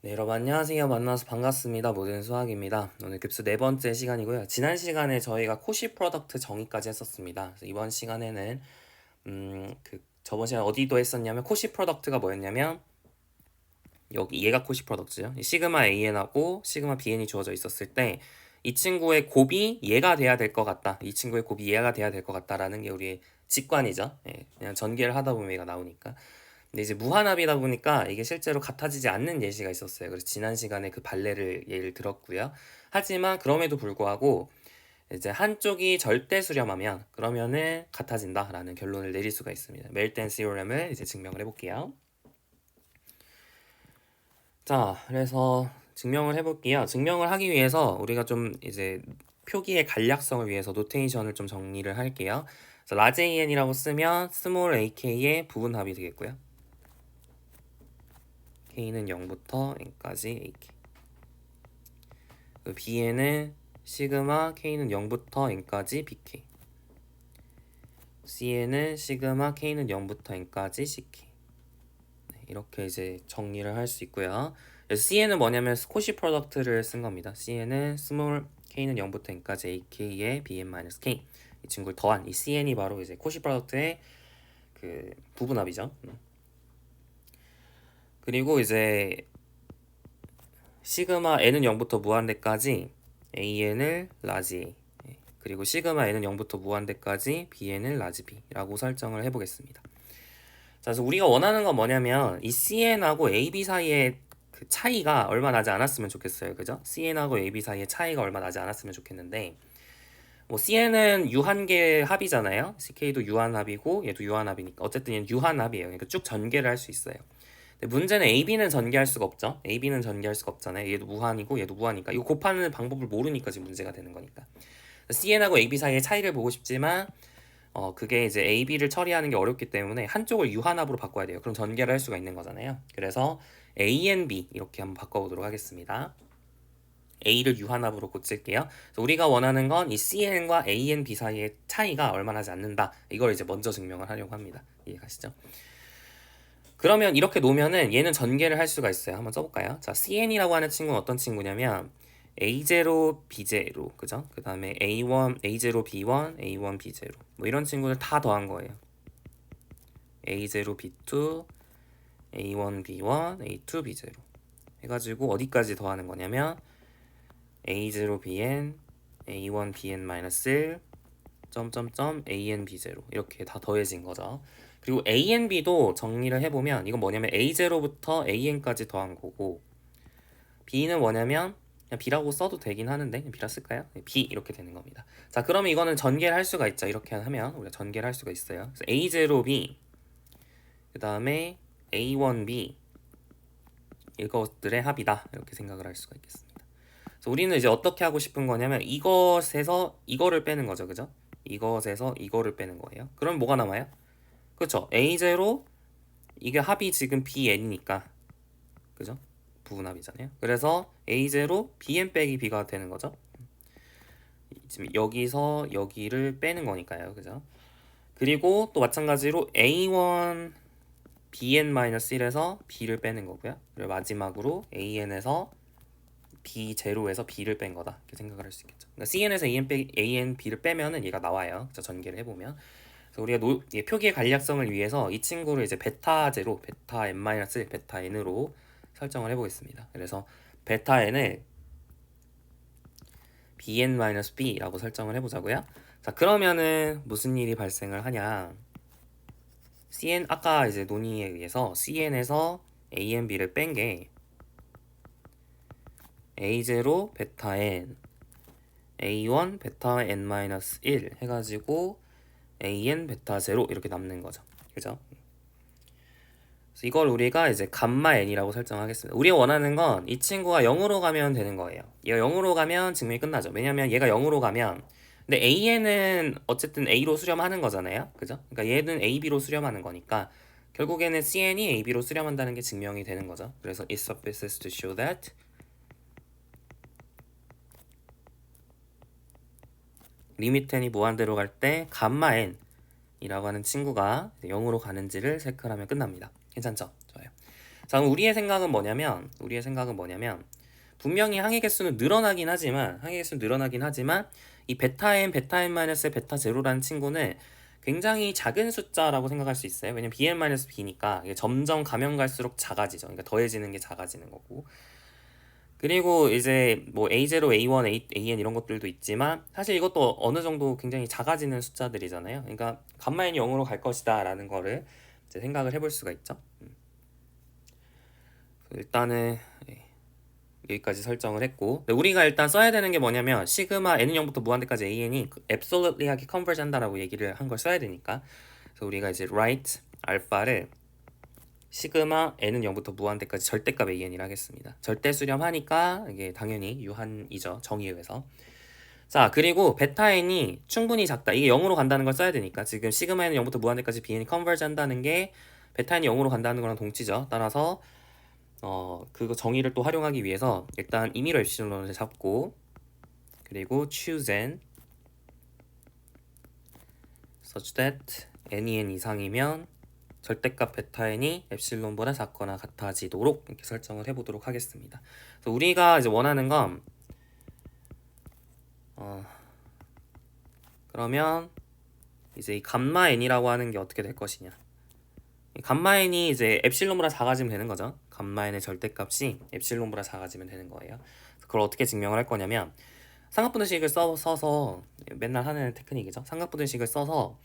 네, 여러분 안녕하세요. 만나서 반갑습니다. 모든 수학입니다. 오늘 급수 네 번째 시간이고요. 지난 시간에 저희가 코시 프로덕트 정의까지 했었습니다. 그래서 이번 시간에는 저번 시간 어디도 했었냐면 코시 프로덕트가 뭐였냐면 여기 얘가 코시 프로덕트죠. 시그마 AN하고 시그마 BN이 주어져 있었을 때 이 친구의 곱이 얘가 돼야 될 것 같다. 이 친구의 곱이 얘가 돼야 될 것 같다라는 게 우리의 직관이죠. 예, 그냥 전개를 하다 보면 얘가 나오니까. 근데 이제 무한합이다 보니까 이게 실제로 같아지지 않는 예시가 있었어요. 그래서 지난 시간에 그 발레를 예를 들었고요. 하지만 그럼에도 불구하고 이제 한쪽이 절대 수렴하면 그러면은 같아진다라는 결론을 내릴 수가 있습니다. 멜텐 시오렘을 이제 증명을 해볼게요. 자, 그래서 증명을 해볼게요. 증명을 하기 위해서 우리가 좀 이제 표기의 간략성을 위해서 노테이션을 좀 정리를 할게요. 그래서 라지 AN이라고 쓰면 스몰 ak의 부분합이 되겠고요. k는 0부터 n까지 ak. 그 b에는 시그마 k는 0부터 n까지 bk. c에는 시그마 k는 0부터 n까지 ck. 이렇게 이제 정리를 할 수 있고요. C에는 뭐냐면 스코시 프로덕트를 쓴 겁니다. C에는 스몰 k는 0부터 n까지 ak의 bn-k 이 친구를 더한 이 cn이 바로 이제 코시 프로덕트의 그 부분합이죠. 그리고 이제 시그마 n은 0부터 무한대까지 an을 라지 a 그리고 시그마 n은 0부터 무한대까지 bn을 라지 b라고 설정을 해보겠습니다. 자, 그래서 우리가 원하는 건 뭐냐면 이 CN하고 AB 사이의 그 차이가 얼마 나지 않았으면 좋겠어요. 그죠? CN하고 AB 사이의 차이가 얼마 나지 않았으면 좋겠는데 뭐 CN은 유한계 합이잖아요. CK도 유한합이고 얘도 유한합이니까 어쨌든 얘는 유한합이에요. 그러니까 쭉 전개를 할 수 있어요. 근데 문제는 AB는 전개할 수가 없죠. AB는 전개할 수가 없잖아요. 얘도 무한이고 얘도 무한이니까 이거 곱하는 방법을 모르니까 지금 문제가 되는 거니까. CN하고 AB 사이의 차이를 보고 싶지만 그게 이제 A, B를 처리하는 게 어렵기 때문에 한쪽을 유한합으로 바꿔야 돼요. 그럼 전개를 할 수가 있는 거잖아요. 그래서 A and B 이렇게 한번 바꿔보도록 하겠습니다. A를 유한합으로 고칠게요. 그래서 우리가 원하는 건 이 CN과 A and B 사이의 차이가 얼마 나지 않는다. 이걸 이제 먼저 증명을 하려고 합니다. 이해가시죠? 그러면 이렇게 놓으면은 얘는 전개를 할 수가 있어요. 한번 써볼까요? 자, CN이라고 하는 친구는 어떤 친구냐면 A0, B0, 그죠? 그 다음에 A1, A0, B1, A1, B0 뭐 이런 친구들 다 더한 거예요. A0, B2, A1, B1, A2, B0 해가지고 어디까지 더하는 거냐면 A0, BN, A1, BN-1 점점점 AN, B0 이렇게 다 더해진 거죠. 그리고 AN, B도 정리를 해보면 이건 뭐냐면 A0부터 AN까지 더한 거고 B는 뭐냐면 그냥 B라고 써도 되긴 하는데 그냥 B라 쓸까요? B 이렇게 되는 겁니다. 자, 그러면 이거는 전개를 할 수가 있죠. 이렇게 하면 우리가 전개를 할 수가 있어요. 그래서 A0B 그 다음에 A1B 이것들의 합이다 이렇게 생각을 할 수가 있겠습니다. 그래서 우리는 이제 어떻게 하고 싶은 거냐면 이것에서 이거를 빼는 거죠. 그죠? 이것에서 이거를 빼는 거예요. 그럼 뭐가 남아요? 그렇죠. A0 이게 합이 지금 BN이니까 그죠? 부분합이잖아요. 그래서 A0 BN 빼기 B가 되는 거죠. 지금 여기서 여기를 빼는 거니까요. 그죠? 그리고 또 마찬가지로 A1 BN-1에서 B를 빼는 거고요. 그리고 마지막으로 AN에서 B0에서 B를 뺀 거다. 이렇게 생각을 할 수 있겠죠. 그러니까 CN에서 AN, B를 빼면은 얘가 나와요. 그래서 전개를 해보면. 그래서 우리가 표기의 간략성을 위해서 이 친구를 이제 베타 제로, 베타 n-1, 베타 n으로 설정을 해보겠습니다. 그래서 베타 n을 bn-b라고 설정을 해보자고요. 자, 그러면은 무슨 일이 발생을 하냐? cn 아까 이제 논의에 의해서 cn에서 a n, b를 뺀 게 a0 베타 n, a1 베타 n-1 해가지고 an 베타 0 이렇게 남는 거죠. 그죠? 그래서 이걸 우리가 이제 감마 n이라고 설정하겠습니다. 우리가 원하는 건 이 친구가 0으로 가면 되는 거예요. 얘가 0으로 가면 증명이 끝나죠. 왜냐면 얘가 0으로 가면 근데 an은 어쨌든 a로 수렴하는 거잖아요. 그죠? 그러니까 얘는 ab로 수렴하는 거니까 결국에는 cn이 ab로 수렴한다는 게 증명이 되는 거죠. 그래서 it suffices to show that 리미트 n이 무한대로 갈 때 감마 n이라고 하는 친구가 0으로 가는지를 체크하면 끝납니다. 괜찮죠? 좋아요. 자, 그럼 우리의 생각은 뭐냐면 분명히 항의 개수는 늘어나긴 하지만 이 베타 n, 베타 n 마이너스 베타 제로라는 친구는 굉장히 작은 숫자라고 생각할 수 있어요. 왜냐면 bn 마이너스 b니까 이게 점점 가면 갈수록 작아지죠. 그러니까 더해지는 게 작아지는 거고. 그리고 이제 뭐 A0, A1, AN 이런 것들도 있지만 사실 이것도 어느 정도 굉장히 작아지는 숫자들이잖아요. 그러니까 감마 n이 0으로 갈 것이다 라는 거를 이제 생각을 해볼 수가 있죠. 일단은 여기까지 설정을 했고, 우리가 일단 써야 되는 게 뭐냐면 시그마 n은 0부터 무한대까지 an이 absolutely하게 converge 한다라고 얘기를 한 걸 써야 되니까, 그래서 우리가 이제 write 알파를 시그마 n은 0부터 무한대까지 절대값 an이라 하겠습니다. 절대 수렴하니까 이게 당연히 유한이죠. 정의에 의해서. 자, 그리고 베타 n이 충분히 작다. 이게 0으로 간다는 걸 써야 되니까 지금 시그마 n은 0부터 무한대까지 bn이 converge 한다는 게 베타 n이 0으로 간다는 거랑 동치죠. 따라서 그거 정의를 또 활용하기 위해서 일단 임의로 엡실론을 잡고, 그리고 choose n such that n이 n 이상이면 절대값 베타 n이 엡실론보다 작거나 같아지도록 이렇게 설정을 해보도록 하겠습니다. 그래서 우리가 이제 원하는 건 그러면 이제 이 감마 n이라고 하는 게 어떻게 될 것이냐. 이 감마 n이 이제 엡실론보다 작아지면 되는 거죠. 감마 n의 절대값이 엡실론보다 작아지면 되는 거예요. 그걸 어떻게 증명을 할 거냐면 삼각분해식을 써서 맨날 하는 테크닉이죠. 삼각분해식을 써서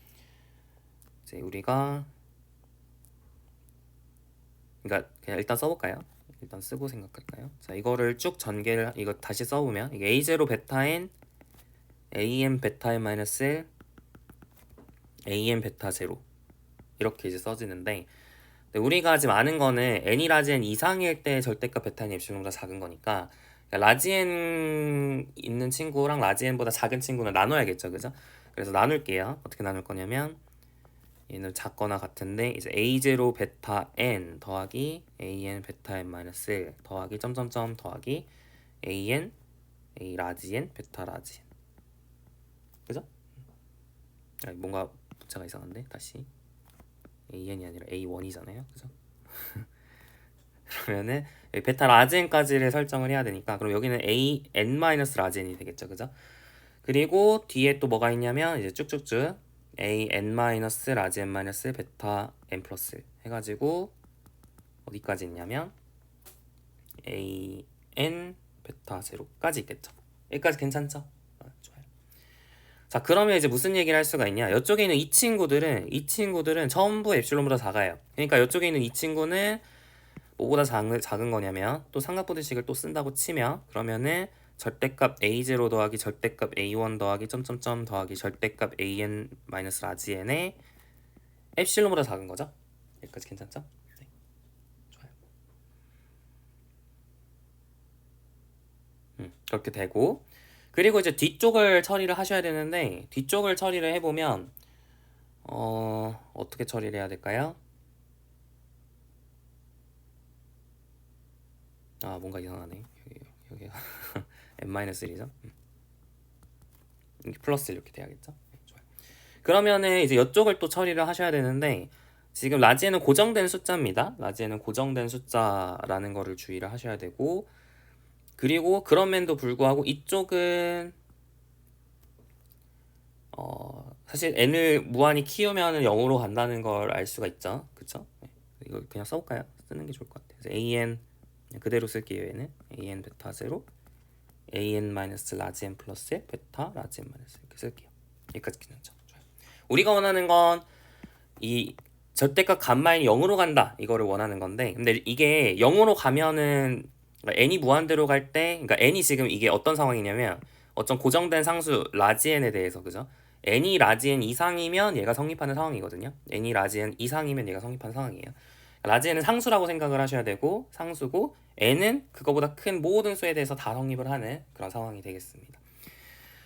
이제 우리가 그러니까 그냥 일단 써볼까요? 일단 쓰고 생각할까요? 자, 이거를 쭉 전개를 이거 다시 써보면 이게 A0 베타 n AM 베타 n 마이너스 1 AM 베타 0 이렇게 이제 써지는데, 우리가 지금 아는 거는 n이 라지 n 이상일 때 절대값 베타 n이 엡실론보다 작은 거니까, 그러니까 라지 n 있는 친구랑 라지 n보다 작은 친구는 나눠야겠죠, 그죠? 그래서 나눌게요. 어떻게 나눌 거냐면 얘는 작거나 같은데 이제 a0 베타 n 더하기 an 베타 n 마이너스 1 더하기 점점점 더하기 an a 라지 n 베타 라지 n, 그죠? 뭔가 문자가 이상한데 다시 an이 아니라 a1이잖아요, 그죠? 그러면은 여기 베타 라지 n까지를 설정을 해야 되니까 그럼 여기는 a n 마이너스 라지 n이 되겠죠, 그죠? 그리고 뒤에 또 뭐가 있냐면 이제 쭉쭉쭉 a n 마이너스 라지 n 마이너스 베타 n 플러스 1 해가지고 어디까지 있냐면 a n 베타 0까지 있겠죠. 여기까지 괜찮죠? 좋아요. 자, 그러면 이제 무슨 얘기를 할 수가 있냐? 이쪽에 있는 이 친구들은 전부 엡실론보다 작아요. 그러니까 이쪽에 있는 이 친구는 뭐보다 작은 거냐면 또 삼각분해식을 또 쓴다고 치면 그러면은 절대값 a0 더하기 절대값 a1 더하기 점점점 더하기 절대값 an 마이너스 라지 n의 엡실론보다 작은 거죠. 여기까지 괜찮죠? 네. 좋아요. 그렇게 되고, 그리고 이제 뒤쪽을 처리를 하셔야 되는데 뒤쪽을 처리를 해보면 어떻게 처리를 해야 될까요? 아, 뭔가 이상하네. 여기가 n-1이죠. 이게 플러스 이렇게 돼야겠죠. 네, 좋아요. 그러면은 이제 이쪽을 또 처리를 하셔야 되는데 지금 라지에는 고정된 숫자입니다. 라지에는 고정된 숫자라는 거를 주의를 하셔야 되고, 그리고 그럼에도 불구하고 이쪽은 사실 n을 무한히 키우면 0으로 간다는 걸 알 수가 있죠. 그쵸? 네. 이거 그냥 써볼까요? 쓰는 게 좋을 것 같아요. 그래서 an 그냥 그대로 쓸게요. 얘는 an 베타 0 an 마이너스 라지 n 플러스 1 베타 라지 n 마이너스 이렇게 쓸게요. 여기까지 괜찮죠? 좋아요. 우리가 원하는 건 이 절대값 감마인이 0으로 간다 이거를 원하는 건데, 근데 이게 0으로 가면은 그러니까 n이 무한대로 갈 때, 그러니까 n이 지금 이게 어떤 상황이냐면 어떤 고정된 상수 라지 n에 대해서, 그죠? n이 라지 n 이상이면 얘가 성립하는 상황이거든요. n이 라지 n 이상이면 얘가 성립하는 상황이에요. 라지 n은 상수라고 생각을 하셔야 되고 상수고, n은 그거보다 큰 모든 수에 대해서 다 성립을 하는 그런 상황이 되겠습니다.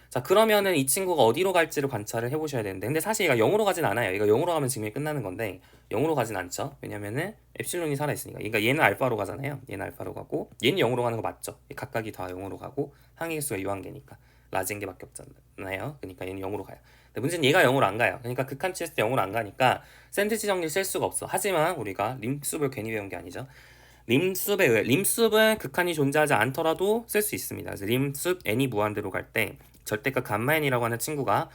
자, 그러면은 이 친구가 어디로 갈지를 관찰을 해보셔야 되는데, 근데 사실 얘가 0으로 가진 않아요. 얘가 0으로 가면 증명이 끝나는 건데 0으로 가진 않죠. 왜냐면은 엡실론이 살아있으니까. 그러니까 얘는 알파로 가잖아요. 얘는 알파로 가고 얘는 0으로 가는 거 맞죠. 각각이 다 0으로 가고 항의 개수가 유한계니까 라지 n개밖에 없잖아요. 그러니까 얘는 0으로 가요. 근데 문제는 얘가 0으로 안 가요. 그러니까 극한치에서 0으로 안 가니까 센티지 정리를 쓸 수가 없어. 하지만 우리가 링수를 괜히 배운 게 아니죠. 림숲에 의해 림숲은 극한이 존재하지 않더라도 쓸 수 있습니다. 그래서 림숲 n이 무한대로 갈 때 절대값 감마 n이라고 하는 친구가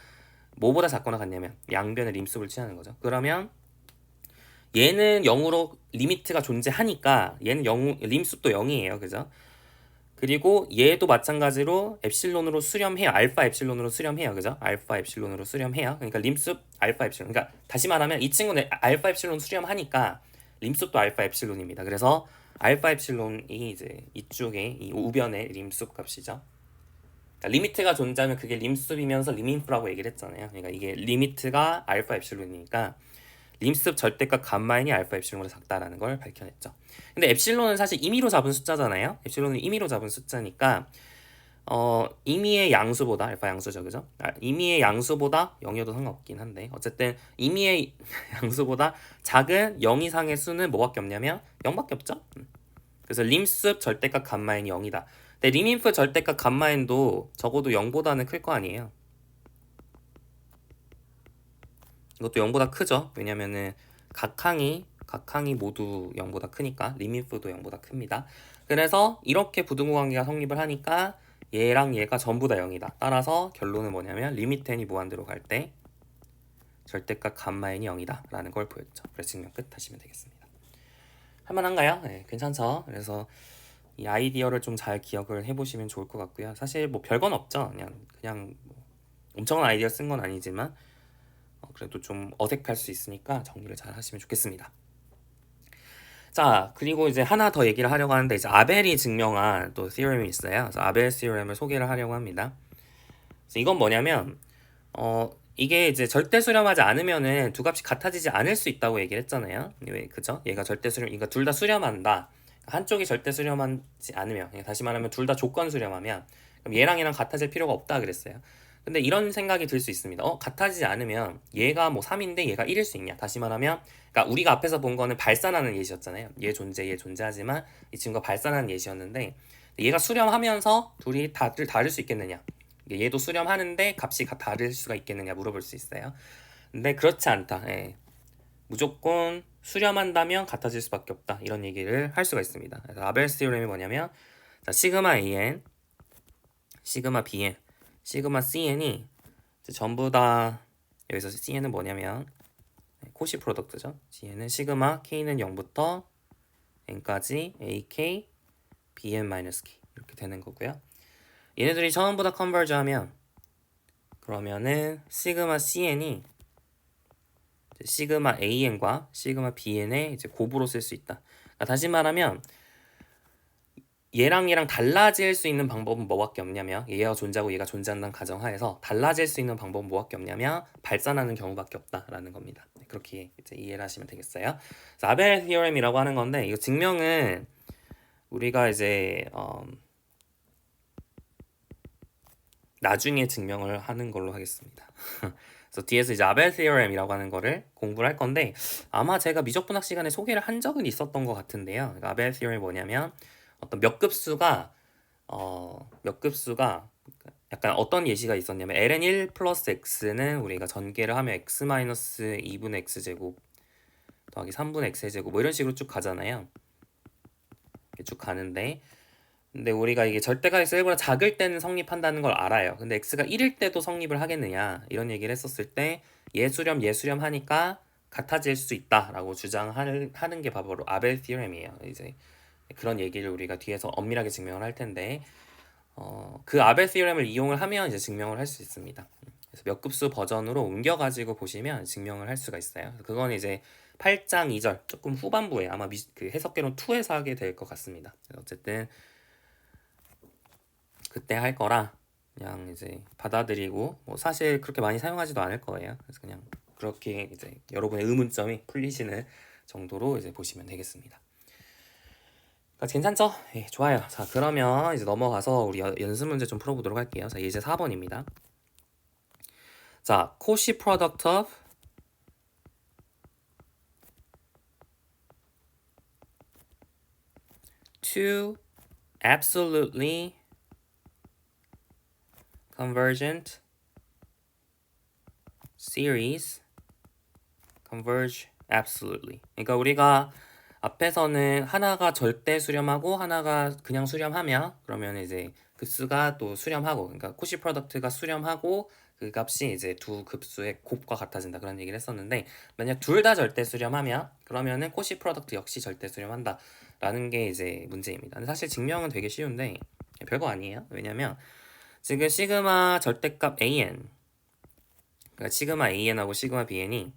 뭐보다 작거나 같냐면 양변의 림숲을 취하는 거죠. 그러면 얘는 0으로 리미트가 존재하니까 얘는 0, 림숲도 0이에요. 그죠? 그리고 얘도 마찬가지로 엡실론으로 수렴해요. 알파 엡실론으로 수렴해요. 그죠? 알파 엡실론으로 수렴해요. 그러니까 림숲 알파 엡실론. 그러니까 다시 말하면 이 친구는 알파 엡실론 수렴하니까 림숲도 알파 엡실론입니다. 그래서 알파 엡실론이 이제 이쪽에 이 우변의 림숲 값이죠. 그러니까 리미트가 존재하면 그게 림숲이면서 리민프라고 얘기를 했잖아요. 그러니까 이게 리미트가 알파 엡실론이니까 림습 절대값 감마인이 알파 엡실론보다 작다라는 걸 밝혀냈죠. 근데 엡실론은 사실 임의로 잡은 숫자잖아요. 엡실론은 임의로 잡은 숫자니까 임의의 양수보다 알파 양수죠, 그죠? 임의의 양수보다 0이어도 상관없긴 한데 어쨌든 임의의 양수보다 작은 0 이상의 수는 뭐밖에 없냐면 0밖에 없죠. 그래서 림습 절대값 감마인이 0이다. 근데 리민프 절대값 감마인도 적어도 0보다는 클 거 아니에요. 이것도 0보다 크죠. 왜냐면은 각항이 모두 0보다 크니까 리민프도 0보다 큽니다. 그래서 이렇게 부등호 관계가 성립을 하니까 얘랑 얘가 전부 다 0이다. 따라서 결론은 뭐냐면 리미트 n이 무한대로 갈 때 절대값 감마 n이 0이다 라는 걸 보였죠. 그래서 증명 끝 하시면 되겠습니다. 할만한가요? 네, 괜찮죠. 그래서 이 아이디어를 좀 잘 기억을 해보시면 좋을 것 같고요. 사실 뭐 별건 없죠. 그냥 뭐 엄청난 아이디어 쓴 건 아니지만 그래도 좀 어색할 수 있으니까 정리를 잘 하시면 좋겠습니다. 자, 그리고 이제 하나 더 얘기를 하려고 하는데 이제 아벨이 증명한 또 theorem이 있어요. 그래서 아벨 theorem을 소개를 하려고 합니다. 그래서 이건 뭐냐면 이게 이제 절대 수렴하지 않으면은 두 값이 같아지지 않을 수 있다고 얘기를 했잖아요. 왜 그죠? 얘가 절대 수렴, 그러니까 둘 다 수렴한다. 한쪽이 절대 수렴하지 않으면, 다시 말하면 둘 다 조건 수렴하면 그럼 얘랑 같아질 필요가 없다 그랬어요. 근데 이런 생각이 들 수 있습니다. 같아지지 않으면 얘가 뭐 3인데 얘가 1일 수 있냐? 다시 말하면 그러니까 우리가 앞에서 본 거는 발산하는 예시였잖아요. 얘 존재하지만 이 친구가 발산하는 예시였는데 얘가 수렴하면서 둘이 다를 수 있겠느냐? 얘도 수렴하는데 값이 다를 수가 있겠느냐 물어볼 수 있어요. 근데 그렇지 않다. 예. 무조건 수렴한다면 같아질 수밖에 없다. 이런 얘기를 할 수가 있습니다. 그래서 아벨 스티오렘이 뭐냐면 자, 시그마 AN, 시그마 BN, 시그마 CN이 전부 다 여기서 CN은 뭐냐면 코시 프로덕트죠. CN은 시그마 K는 0부터 N까지 AK, BN-K 이렇게 되는 거고요. 얘네들이 전부 다 컨버즈하면 그러면은 시그마 CN이 시그마 AN과 시그마 BN의 이제 곱으로 쓸 수 있다. 그러니까 다시 말하면 얘랑 달라질 수 있는 방법은 뭐밖에 없냐면 얘가 존재하고 얘가 존재한다는 가정하에서 달라질 수 있는 방법은 뭐밖에 없냐면 발산하는 경우밖에 없다라는 겁니다. 그렇게 이제 이해를 하시면 되겠어요. 아벨 티어렘이라고 하는 건데 이거 증명은 우리가 이제 나중에 증명을 하는 걸로 하겠습니다. 그래서 뒤에서 이제 아벨 티어렘이라고 하는 거를 공부를 할 건데 아마 제가 미적분학 시간에 소개를 한 적은 있었던 것 같은데요. 그러니까 아벨 티어렘이 뭐냐면 어떤 몇 급수가 약간 어떤 예시가 있었냐면 ln 1 플러스 x는 우리가 전개를 하면 x 마이너스 2분의 x제곱 더하기 3분의 x제곱 뭐 이런 식으로 쭉 가잖아요. 이렇게 쭉 가는데 근데 우리가 이게 절대값이 1보다 작을 때는 성립한다는 걸 알아요. 근데 x가 1일 때도 성립을 하겠느냐 이런 얘기를 했었을 때 예수렴 하니까 같아질 수 있다라고 주장하는 게 바로 아벨 티어렘이에요. 이제 그런 얘기를 우리가 뒤에서 엄밀하게 증명을 할 텐데 그 아벨 티어렘을 이용을 하면 이제 증명을 할 수 있습니다. 그래서 몇 급수 버전으로 옮겨가지고 보시면 증명을 할 수가 있어요. 그건 이제 8장 2절 조금 후반부에 아마 그 해석개론 2에서 하게 될 것 같습니다. 어쨌든 그때 할 거라 그냥 이제 받아들이고 뭐 사실 그렇게 많이 사용하지도 않을 거예요. 그래서 그냥 그렇게 이제 여러분의 의문점이 풀리시는 정도로 이제 보시면 되겠습니다. 그러니까 괜찮죠? 예, 좋아요. 자, 그러면 이제 넘어가서 우리 연습 문제 좀 풀어보도록 할게요. 자, 예제 4번입니다. 자, 코시 프로덕트 of two absolutely convergent series converge absolutely. 그러니까 우리가 앞에서는 하나가 절대 수렴하고 하나가 그냥 수렴하면 그러면 이제 급수가 또 수렴하고 그러니까 코시 프로덕트가 수렴하고 그 값이 이제 두 급수의 곱과 같아진다 그런 얘기를 했었는데 만약 둘 다 절대 수렴하면 그러면은 코시 프로덕트 역시 절대 수렴한다 라는 게 이제 문제입니다. 근데 사실 증명은 되게 쉬운데 별거 아니에요. 왜냐면 지금 시그마 절대값 AN 그러니까 시그마 AN하고 시그마 BN이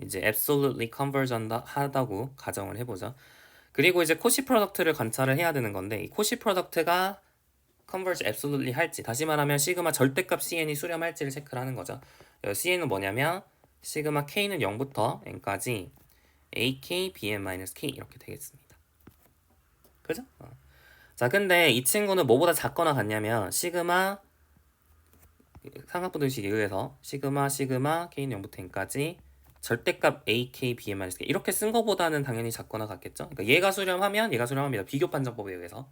이제 absolutely convergent 하다고 가정을 해보죠. 그리고 이제 코시 프로덕트를 관찰을 해야 되는 건데 이 코시 프로덕트가 converge absolutely 할지 다시 말하면 시그마 절대값 CN이 수렴할지를 체크를 하는 거죠. CN은 뭐냐면 시그마 K는 0부터 N까지 AK, BN-K 이렇게 되겠습니다. 그죠? 자 근데 이 친구는 뭐보다 작거나 같냐면 시그마 삼각분도식 의해서 시그마 K는 0부터 N까지 절대값 AK, BN-K 이렇게 쓴 거보다는 당연히 작거나 같겠죠. 그러니까 얘가 수렴하면 얘가 수렴합니다. 비교 판정법에 의해서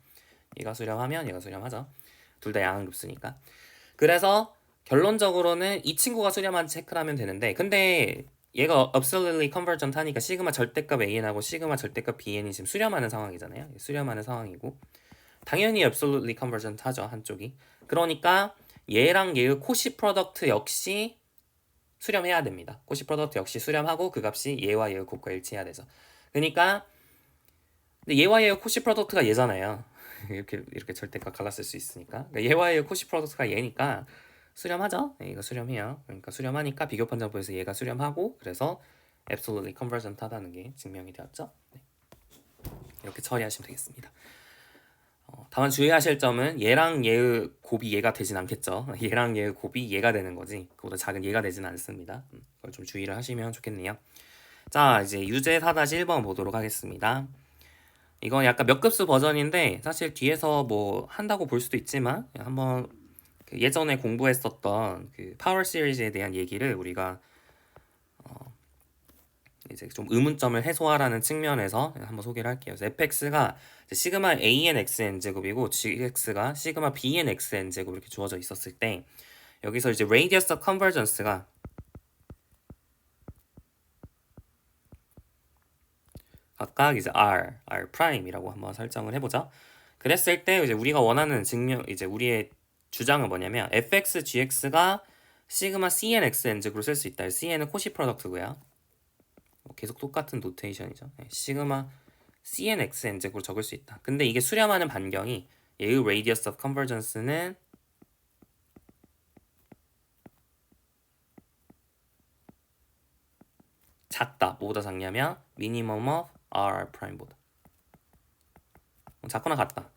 얘가 수렴하면 얘가 수렴하죠. 둘 다 양항급수니까. 그래서 결론적으로는 이 친구가 수렴한지 체크를 하면 되는데 근데 얘가 absolutely convergent 하니까 시그마 절대값 AN하고 시그마 절대값 BN이 지금 수렴하는 상황이잖아요. 수렴하는 상황이고 당연히 absolutely convergent 하죠. 한쪽이. 그러니까 얘랑 얘의 코시 프로덕트 역시 수렴해야 됩니다. 코시 프로덕트 역시 수렴하고 그 값이 얘와 얘의 곱과 일치해야 되죠. 그러니까 근데 얘와 얘의 코시 프로덕트가 얘잖아요. 이렇게 절대값 갈랐을 수 있으니까. 그러니까 얘와 얘의 코시 프로덕트가 얘니까 수렴하죠. 얘가 수렴해요. 그러니까 수렴하니까 비교 판정법에서 얘가 수렴하고 그래서 absolutely convergent 하다는 게 증명이 되었죠. 네. 이렇게 처리하시면 되겠습니다. 다만 주의하실 점은 얘랑 얘의 곱이 얘가 되진 않겠죠. 얘랑 얘의 곱이 얘가 되는 거지 그보다 작은 얘가 되진 않습니다. 그걸 좀 주의를 하시면 좋겠네요. 자 이제 유제 4-1번 보도록 하겠습니다. 이건 약간 몇 급수 버전인데 사실 뒤에서 뭐 한다고 볼 수도 있지만 한번 그 예전에 공부했었던 그 파워 시리즈에 대한 얘기를 우리가 이제 좀 의문점을 해소하라는 측면에서 한번 소개를 할게요. 그래서 fx가 시그마 an xn 제곱이고 gx가 시그마 bn xn 제곱 이렇게 주어져 있었을 때 여기서 이제 radius of convergence가 각각 이제 r 프라임이라고 한번 설정을 해보자. 그랬을 때 이제 우리가 원하는 증명 이제 우리의 주장은 뭐냐면 fx gx가 시그마 cn xn 제곱으로 쓸 수 있다. cn은 코시 프로덕트고요. 계속 똑같은 노테이션이죠. 시그마 cn xn 제곱으로 적을 수 있다. 근데 이게 수렴하는 반경이 얘의 radius of convergence는 작다. 뭐보다 작냐면 minimum of r prime보다. 작거나 같다.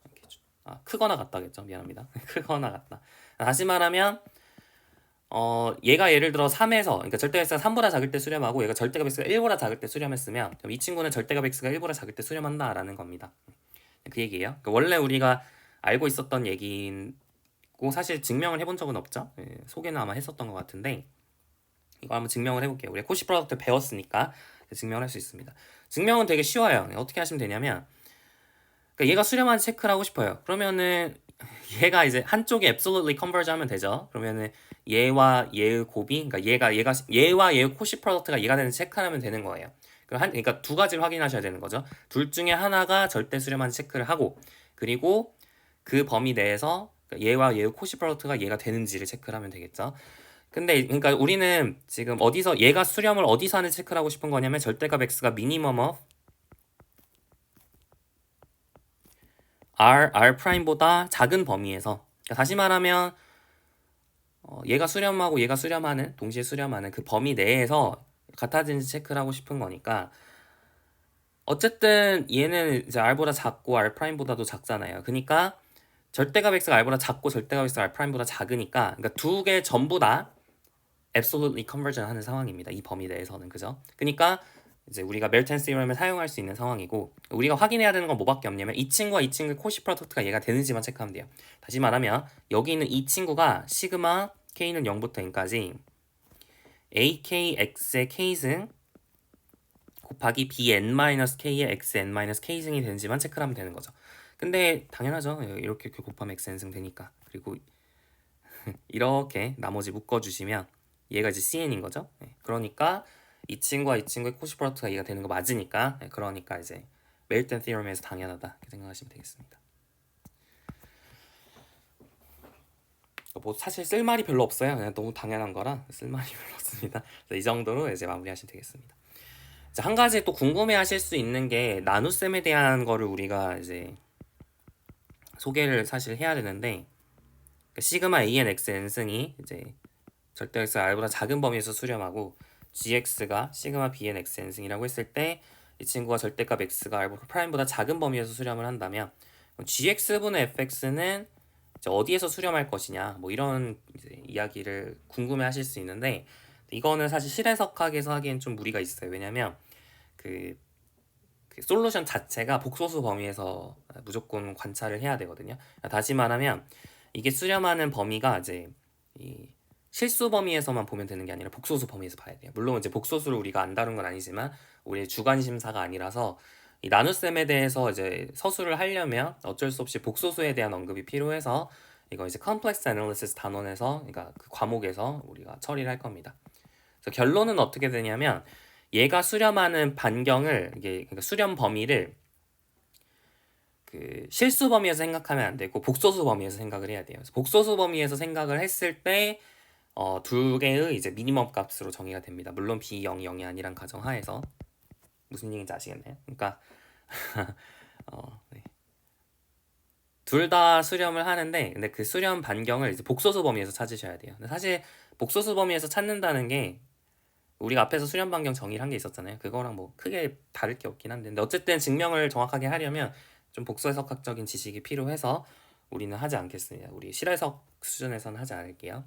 크거나 같다겠죠. 미안합니다. 크거나 같다. 다시 말하면 얘가 예를 들어 3에서 그러니까 절대값 x가 3보다 작을 때 수렴하고 얘가 절대값 x가 1보다 작을 때 수렴했으면 그럼 이 친구는 절대값 x가 1보다 작을 때 수렴한다라는 겁니다. 그 얘기예요. 그러니까 원래 우리가 알고 있었던 얘기고 사실 증명을 해본 적은 없죠. 소개는 아마 했었던 것 같은데 이거 한번 증명을 해볼게요. 우리 코시 프로덕트 배웠으니까 증명을 할 수 있습니다. 증명은 되게 쉬워요. 어떻게 하시면 되냐면 그러니까 얘가 수렴한 체크를 하고 싶어요. 그러면은 얘가 이제 한쪽에 absolutely converge 하면 되죠. 그러면은 얘와 얘의 곱이 그러니까 얘와 얘의 코시 프로덕트가 얘가 되는 체크를 하면 되는 거예요. 그러니까 두 가지를 확인하셔야 되는 거죠. 둘 중에 하나가 절대 수렴한 체크를 하고 그리고 그 범위 내에서 얘와 얘의 코시 프로덕트가 얘가 되는지를 체크를 하면 되겠죠. 근데 그러니까 우리는 지금 어디서 얘가 수렴을 어디서 하는 체크를 하고 싶은 거냐면 절대값 x가 minimum of r 프라임보다 작은 범위에서 그러니까 다시 말하면 얘가 수렴하고 얘가 수렴하는 동시에 수렴하는 그 범위 내에서 같아진지 체크를 하고 싶은 거니까 어쨌든 얘는 이제 r보다 작고 r 프라임보다도 작잖아요. 그러니까 절대값 x가 r보다 작고 절대값 x가 r 프라임보다 작으니까 그러니까 두 개 전부 다 absolutely convergent 하는 상황입니다. 이 범위 내에서는 그죠? 그러니까 이제 우리가 멜튼 시럼을 사용할 수 있는 상황이고 우리가 확인해야 되는 건 뭐밖에 없냐면 이 친구와 이 친구의 코시 프로덕트가 얘가 되는지만 체크하면 돼요. 다시 말하면 여기 있는 이 친구가 시그마 k는 0부터 n까지 akx의 k승 곱하기 bn-k의 xn-k승이 되는지만 체크를 하면 되는 거죠. 근데 당연하죠. 이렇게 곱하면 xn승 되니까. 그리고 이렇게 나머지 묶어주시면 얘가 이제 cn인 거죠. 그러니까 이 친구와 이 친구의 코시 프로덕트가 이해가 되는 거 맞으니까 그러니까 이제 멜턴 티어럼에서 당연하다 이렇게 생각하시면 되겠습니다. 뭐 사실 쓸 말이 별로 없어요. 그냥 너무 당연한 거라 쓸 말이 별로 없습니다. 이 정도로 이제 마무리하시면 되겠습니다. 자, 한 가지 또 궁금해하실 수 있는 게 나눗셈에 대한 거를 우리가 이제 소개를 사실 해야 되는데 시그마 AN XN 승이 이제 절대 x r보다 작은 범위에서 수렴하고 gx가 시그마 bn xn 승이라고 했을 때 이 친구가 절대값 x가 r 프라임보다 작은 범위에서 수렴을 한다면 gx분의 fx는 이제 어디에서 수렴할 것이냐 뭐 이런 이제 이야기를 궁금해하실 수 있는데 이거는 사실 실해석학에서 하기엔 좀 무리가 있어요. 왜냐면 그 솔루션 자체가 복소수 범위에서 무조건 관찰을 해야 되거든요. 다시 말하면 이게 수렴하는 범위가 이제 이 실수 범위에서만 보면 되는 게 아니라 복소수 범위에서 봐야 돼요. 물론 이제 복소수를 우리가 안 다룬 건 아니지만 우리의 주관 심사가 아니라서 이 나눗셈에 대해서 이제 서술을 하려면 어쩔 수 없이 복소수에 대한 언급이 필요해서 이거 이제 컴플렉스 애널리시스 단원에서 그러니까 그 과목에서 우리가 처리를 할 겁니다. 그래서 결론은 어떻게 되냐면 얘가 수렴하는 반경을 이게 그러니까 수렴 범위를 그 실수 범위에서 생각하면 안 되고 복소수 범위에서 생각을 해야 돼요. 그래서 복소수 범위에서 생각을 했을 때 두 개의 이제 미니멈 값으로 정의가 됩니다. 물론 B0이 0이 아니란 가정하에서 무슨 얘기인지 아시겠나요? 그러니까 네. 둘 다 수렴을 하는데 근데 그 수렴 반경을 이제 복소수 범위에서 찾으셔야 돼요. 근데 사실 복소수 범위에서 찾는다는 게 우리가 앞에서 수렴 반경 정의를 한 게 있었잖아요. 그거랑 뭐 크게 다를 게 없긴 한데 근데 어쨌든 증명을 정확하게 하려면 좀 복소해석학적인 지식이 필요해서 우리는 하지 않겠습니다. 우리 실해석 수준에서는 하지 않을게요.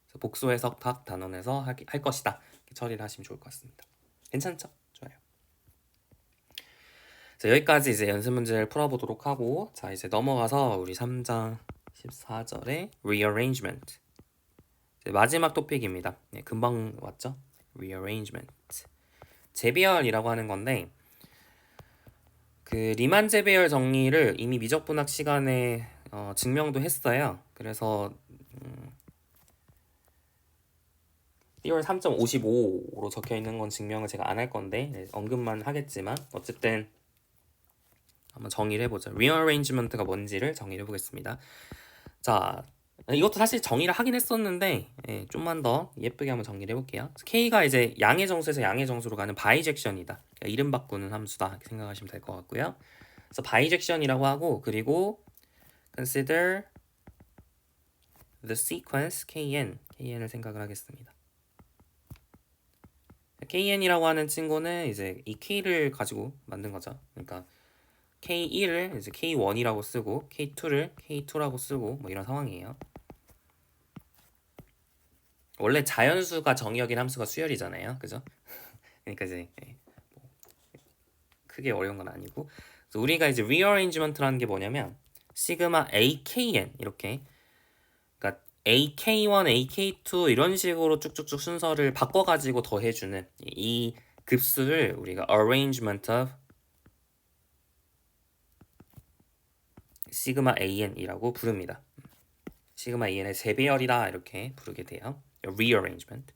그래서 복소해석학 단원에서 할 것이다. 이렇게 처리를 하시면 좋을 것 같습니다. 괜찮죠? 좋아요. 자, 여기까지 이제 연습 문제를 풀어보도록 하고 자 이제 넘어가서 우리 3장 14절의 rearrangement 마지막 토픽입니다. 네, 금방 왔죠? rearrangement 재배열이라고 하는 건데 그 리만 재배열 정리를 이미 미적분학 시간에 증명도 했어요. 그래서 B열 3.55로 적혀 있는 건 증명을 제가 안 할 건데 네, 언급만 하겠지만 어쨌든 한번 정의를 해보죠. rearrangement가 뭔지를 정의를 해보겠습니다. 자, 이것도 사실 정의를 하긴 했었는데 예, 좀만 더 예쁘게 한번 정의를 해볼게요. K가 이제 양의 정수에서 양의 정수로 가는 바이젝션이다. 그러니까 이름 바꾸는 함수다 이렇게 생각하시면 될 것 같고요. 그래서 바이젝션이라고 하고 그리고 consider the sequence KN을 생각을 하겠습니다. KN이라고 하는 친구는 이제 이 K를 가지고 만든 거죠. 그러니까 K1을 이제 K1이라고 쓰고 K2를 K2라고 쓰고 뭐 이런 상황이에요. 원래 자연수가 정의역인 함수가 수열이잖아요. 그죠? 그러니까 이제 뭐 크게 어려운 건 아니고 그래서 우리가 이제 rearrangement라는 게 뭐냐면 시그마 AKN 이렇게 그러니까 AK1, AK2 이런 식으로 쭉쭉쭉 순서를 바꿔가지고 더해주는 이 급수를 우리가 arrangement of 시그마 AN이라고 부릅니다. 시그마 AN의 세배열이다 이렇게 부르게 돼요. rearrangement.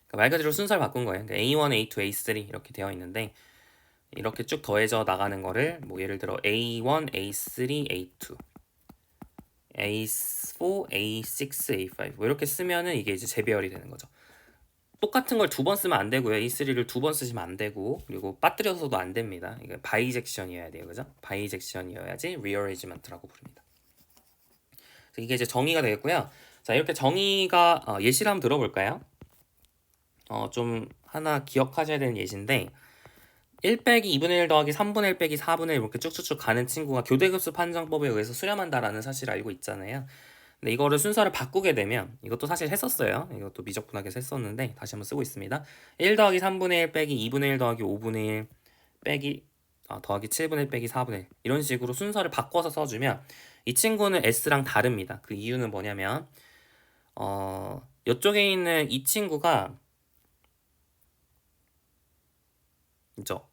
그러니까 말 그대로 순서를 바꾼 거예요. 그러니까 A1, A2, A3 이렇게 되어 있는데 이렇게 쭉 더해져 나가는 거를 뭐 예를 들어 A1, A3, A2, A4, A6, A5 뭐 이렇게 쓰면은 이게 이제 재배열이 되는 거죠. 똑같은 걸 두 번 쓰면 안 되고요. A3를 두 번 쓰시면 안 되고 그리고 빠뜨려서도 안 됩니다. 이게 바이젝션이어야 돼요. 그죠? 바이젝션이어야지 rearrangement라고 부릅니다. 이게 이제 정의가 되겠고요. 자, 이렇게 정의가 예시를 한번 들어볼까요? 좀 하나 기억하셔야 되는 예시인데 1 빼기 2분의 1 더하기 3분의 1 빼기 4분의 1 이렇게 쭉쭉쭉 가는 친구가 교대급수 판정법에 의해서 수렴한다라는 사실을 알고 있잖아요. 근데 이거를 순서를 바꾸게 되면 이것도 사실 했었어요. 이것도 미적분학에서 했었는데 다시 한번 쓰고 있습니다. 1 더하기 3분의 1 빼기 2분의 1 더하기 5분의 1 빼기 더하기 7분의 1 빼기 4분의 1 이런 식으로 순서를 바꿔서 써주면 이 친구는 S랑 다릅니다. 그 이유는 뭐냐면 이쪽에 있는 이 친구가 있죠.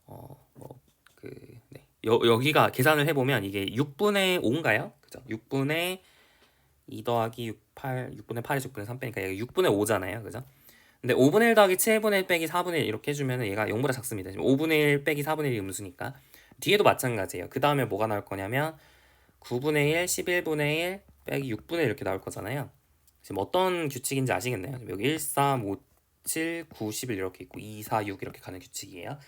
네. 여기가 계산을 해보면 이게 6분의 5인가요? 그죠? 6분의 2 더하기 6 8, 6분의 8에서 6분의 3 빼니까 얘가 6분의 5잖아요. 그죠? 근데 5분의 1 더하기 7분의 1 빼기 4분의 1 이렇게 해주면 얘가 0보다 작습니다. 지금 5분의 1 빼기 4분의 1이 음수니까. 뒤에도 마찬가지예요. 그 다음에 뭐가 나올 거냐면 9분의 1, 11분의 1 빼기 6분의 1 이렇게 나올 거잖아요. 지금 어떤 규칙인지 아시겠나요? 여기 1, 3, 5, 7, 9, 11 이렇게 있고 2, 4, 6 이렇게 가는 규칙이에요.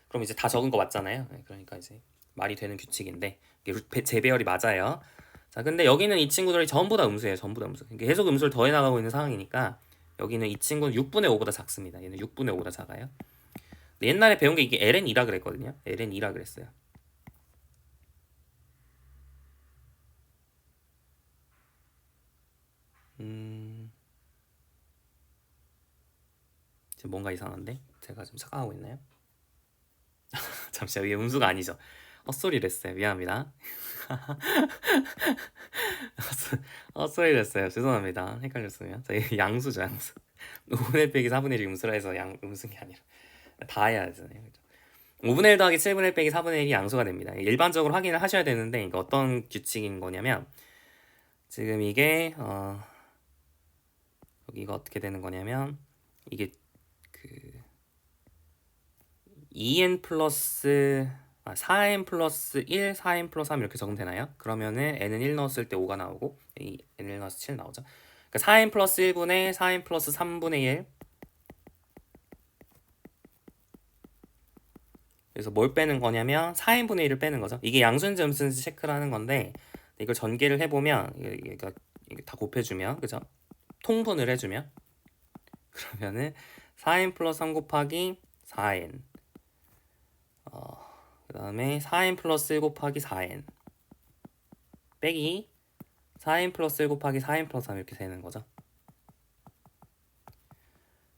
그럼 이제 다 적은 거 맞잖아요. 그러니까 이제 말이 되는 규칙인데 재배열이 맞아요. 자, 근데 여기는 이 친구들이 전부 다 음수예요. 전부 다 음수. 계속 음수를 더해 나가고 있는 상황이니까 여기는 이 친구는 6분의 5보다 작습니다. 얘는 6분의 5보다 작아요. 근데 옛날에 배운 게 이게 ln2라 그랬거든요. ln2라 그랬어요. 지금 뭔가 이상한데? 제가 좀 착각하고 있나요? 잠시만요. 이게 음수가 아니죠. 헛소리를 했어요. 미안합니다. 헛소리를 했어요. 죄송합니다. 헷갈렸으면. 저희 양수죠, 양수. 5분의 1 빼기 4분의 1이 음수라 해서 음수인 게 아니라 다 해야 되잖아요. 그죠? 5분의 1 더하기 7분의 1 빼기 4분의 1이 양수가 됩니다. 일반적으로 확인을 하셔야 되는데 이거 어떤 규칙인 거냐면 지금 이게 여기가 어떻게 되는 거냐면 이게 그 2n 플러스 4n 플러스 1, 4n 플러스 3 이렇게 적으면 되나요? 그러면은 n은 1 넣었을 때 5가 나오고 n을 1 넣어서 7 나오죠. 그러니까 4n 플러스 1분의 4n 플러스 3분의 1. 그래서 뭘 빼는 거냐면 4n분의 1을 빼는 거죠. 이게 양수인지 음수인지 체크를 하는 건데 이걸 전개를 해보면 이게 다 곱해주면 그죠? 통분을 해주면 그러면은 4n 플러스 3 곱하기 4n 그 다음에 4n 플러스 1 곱하기 4n 빼기 4n 플러스 1 곱하기 4n 플러스 3 이렇게 되는 거죠.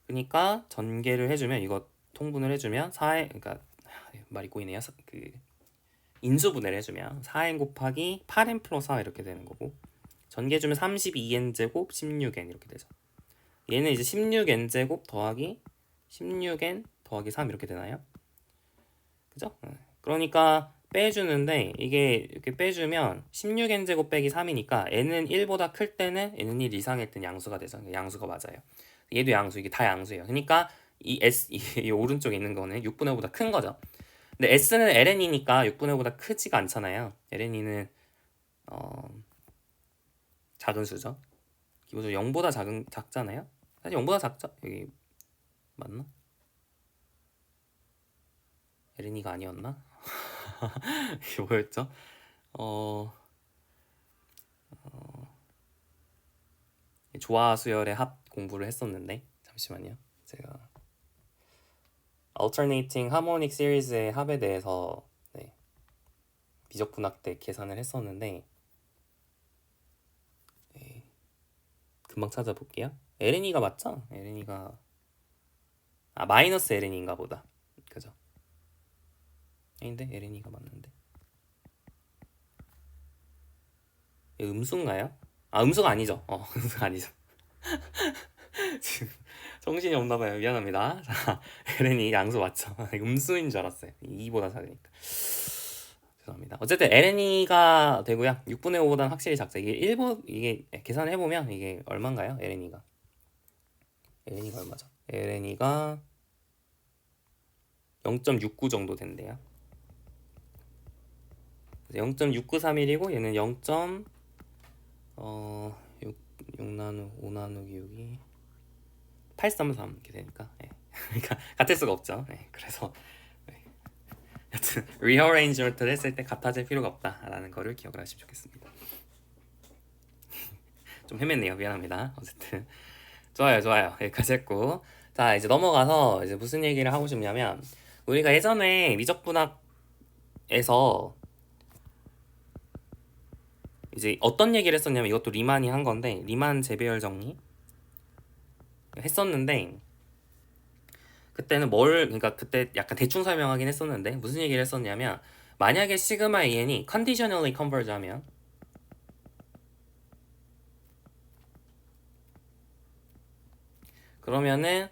그러니까 전개를 해주면 이거 통분을 해주면 4n 그러니까 말이 꼬이네요. 그 인수분해를 해주면 4n 곱하기 8n 플러스 4 이렇게 되는 거고 전개해주면 32n 제곱 16n 이렇게 되죠. 얘는 이제 16n 제곱 더하기 16n 더하기 3 이렇게 되나요? 그죠? 그러니까 빼주는데 이게 이렇게 빼주면 16n 제곱 빼기 3이니까 n은 1보다 클 때는 n은 1 이상일 땐 양수가 되죠. 양수가 맞아요. 얘도 양수, 이게 다 양수예요. 그러니까 이 s 이 오른쪽에 있는 거는 6분의 5보다 큰 거죠. 근데 s는 ln이니까 6분의 5보다 크지가 않잖아요. ln이는 작은 수죠. 기본적으로 0보다 작잖아요. 사실 0보다 작죠. 여기 맞나? ln이가 아니었나? 이게 뭐였죠? 조화 수열의 합 공부를 했었는데 잠시만요. 제가 Alternating Harmonic Series의 합에 대해서 미적분학 때 계산을 했었는데 금방 찾아볼게요. ln이가 맞죠? ln이가 마이너스 ln인가 보다. 그죠? 아닌데 ln이가 맞는데 음수인가요? 음수가 아니죠. 음수가 아니죠. 지금 정신이 없나봐요. 미안합니다. 자, ln이 양수 맞죠? 음수인 줄 알았어요. 2보다 작으니까. 죄송합니다. 어쨌든 ln이가 되고요. 6분의 5보다는 확실히 작죠. 이게 계산을 해보면 이게 얼마인가요? ln이가 얼마죠? ln이가 0.69 정도 된대요. 0.6931이고 얘는 0. 6 나누기 5 나누기 6이 833 이렇게 되니까 그러니까 같을 수가 없죠. 그래서 여튼 리어레인지먼트를 했을 때 같아질 필요가 없다라는 거를 기억을 하시면 좋겠습니다. 좀 헤맸네요. 미안합니다. 어쨌든 좋아요. 여기까지 했고 자 이제 넘어가서 이제 무슨 얘기를 하고 싶냐면 우리가 예전에 미적분학에서 이제 어떤 얘기를 했었냐면 이것도 리만이 한 건데 리만 재배열 정리 했었는데 그때는 그러니까 그때 약간 대충 설명하긴 했었는데 무슨 얘기를 했었냐면 만약에 시그마 EN이 conditionally converge 하면 그러면은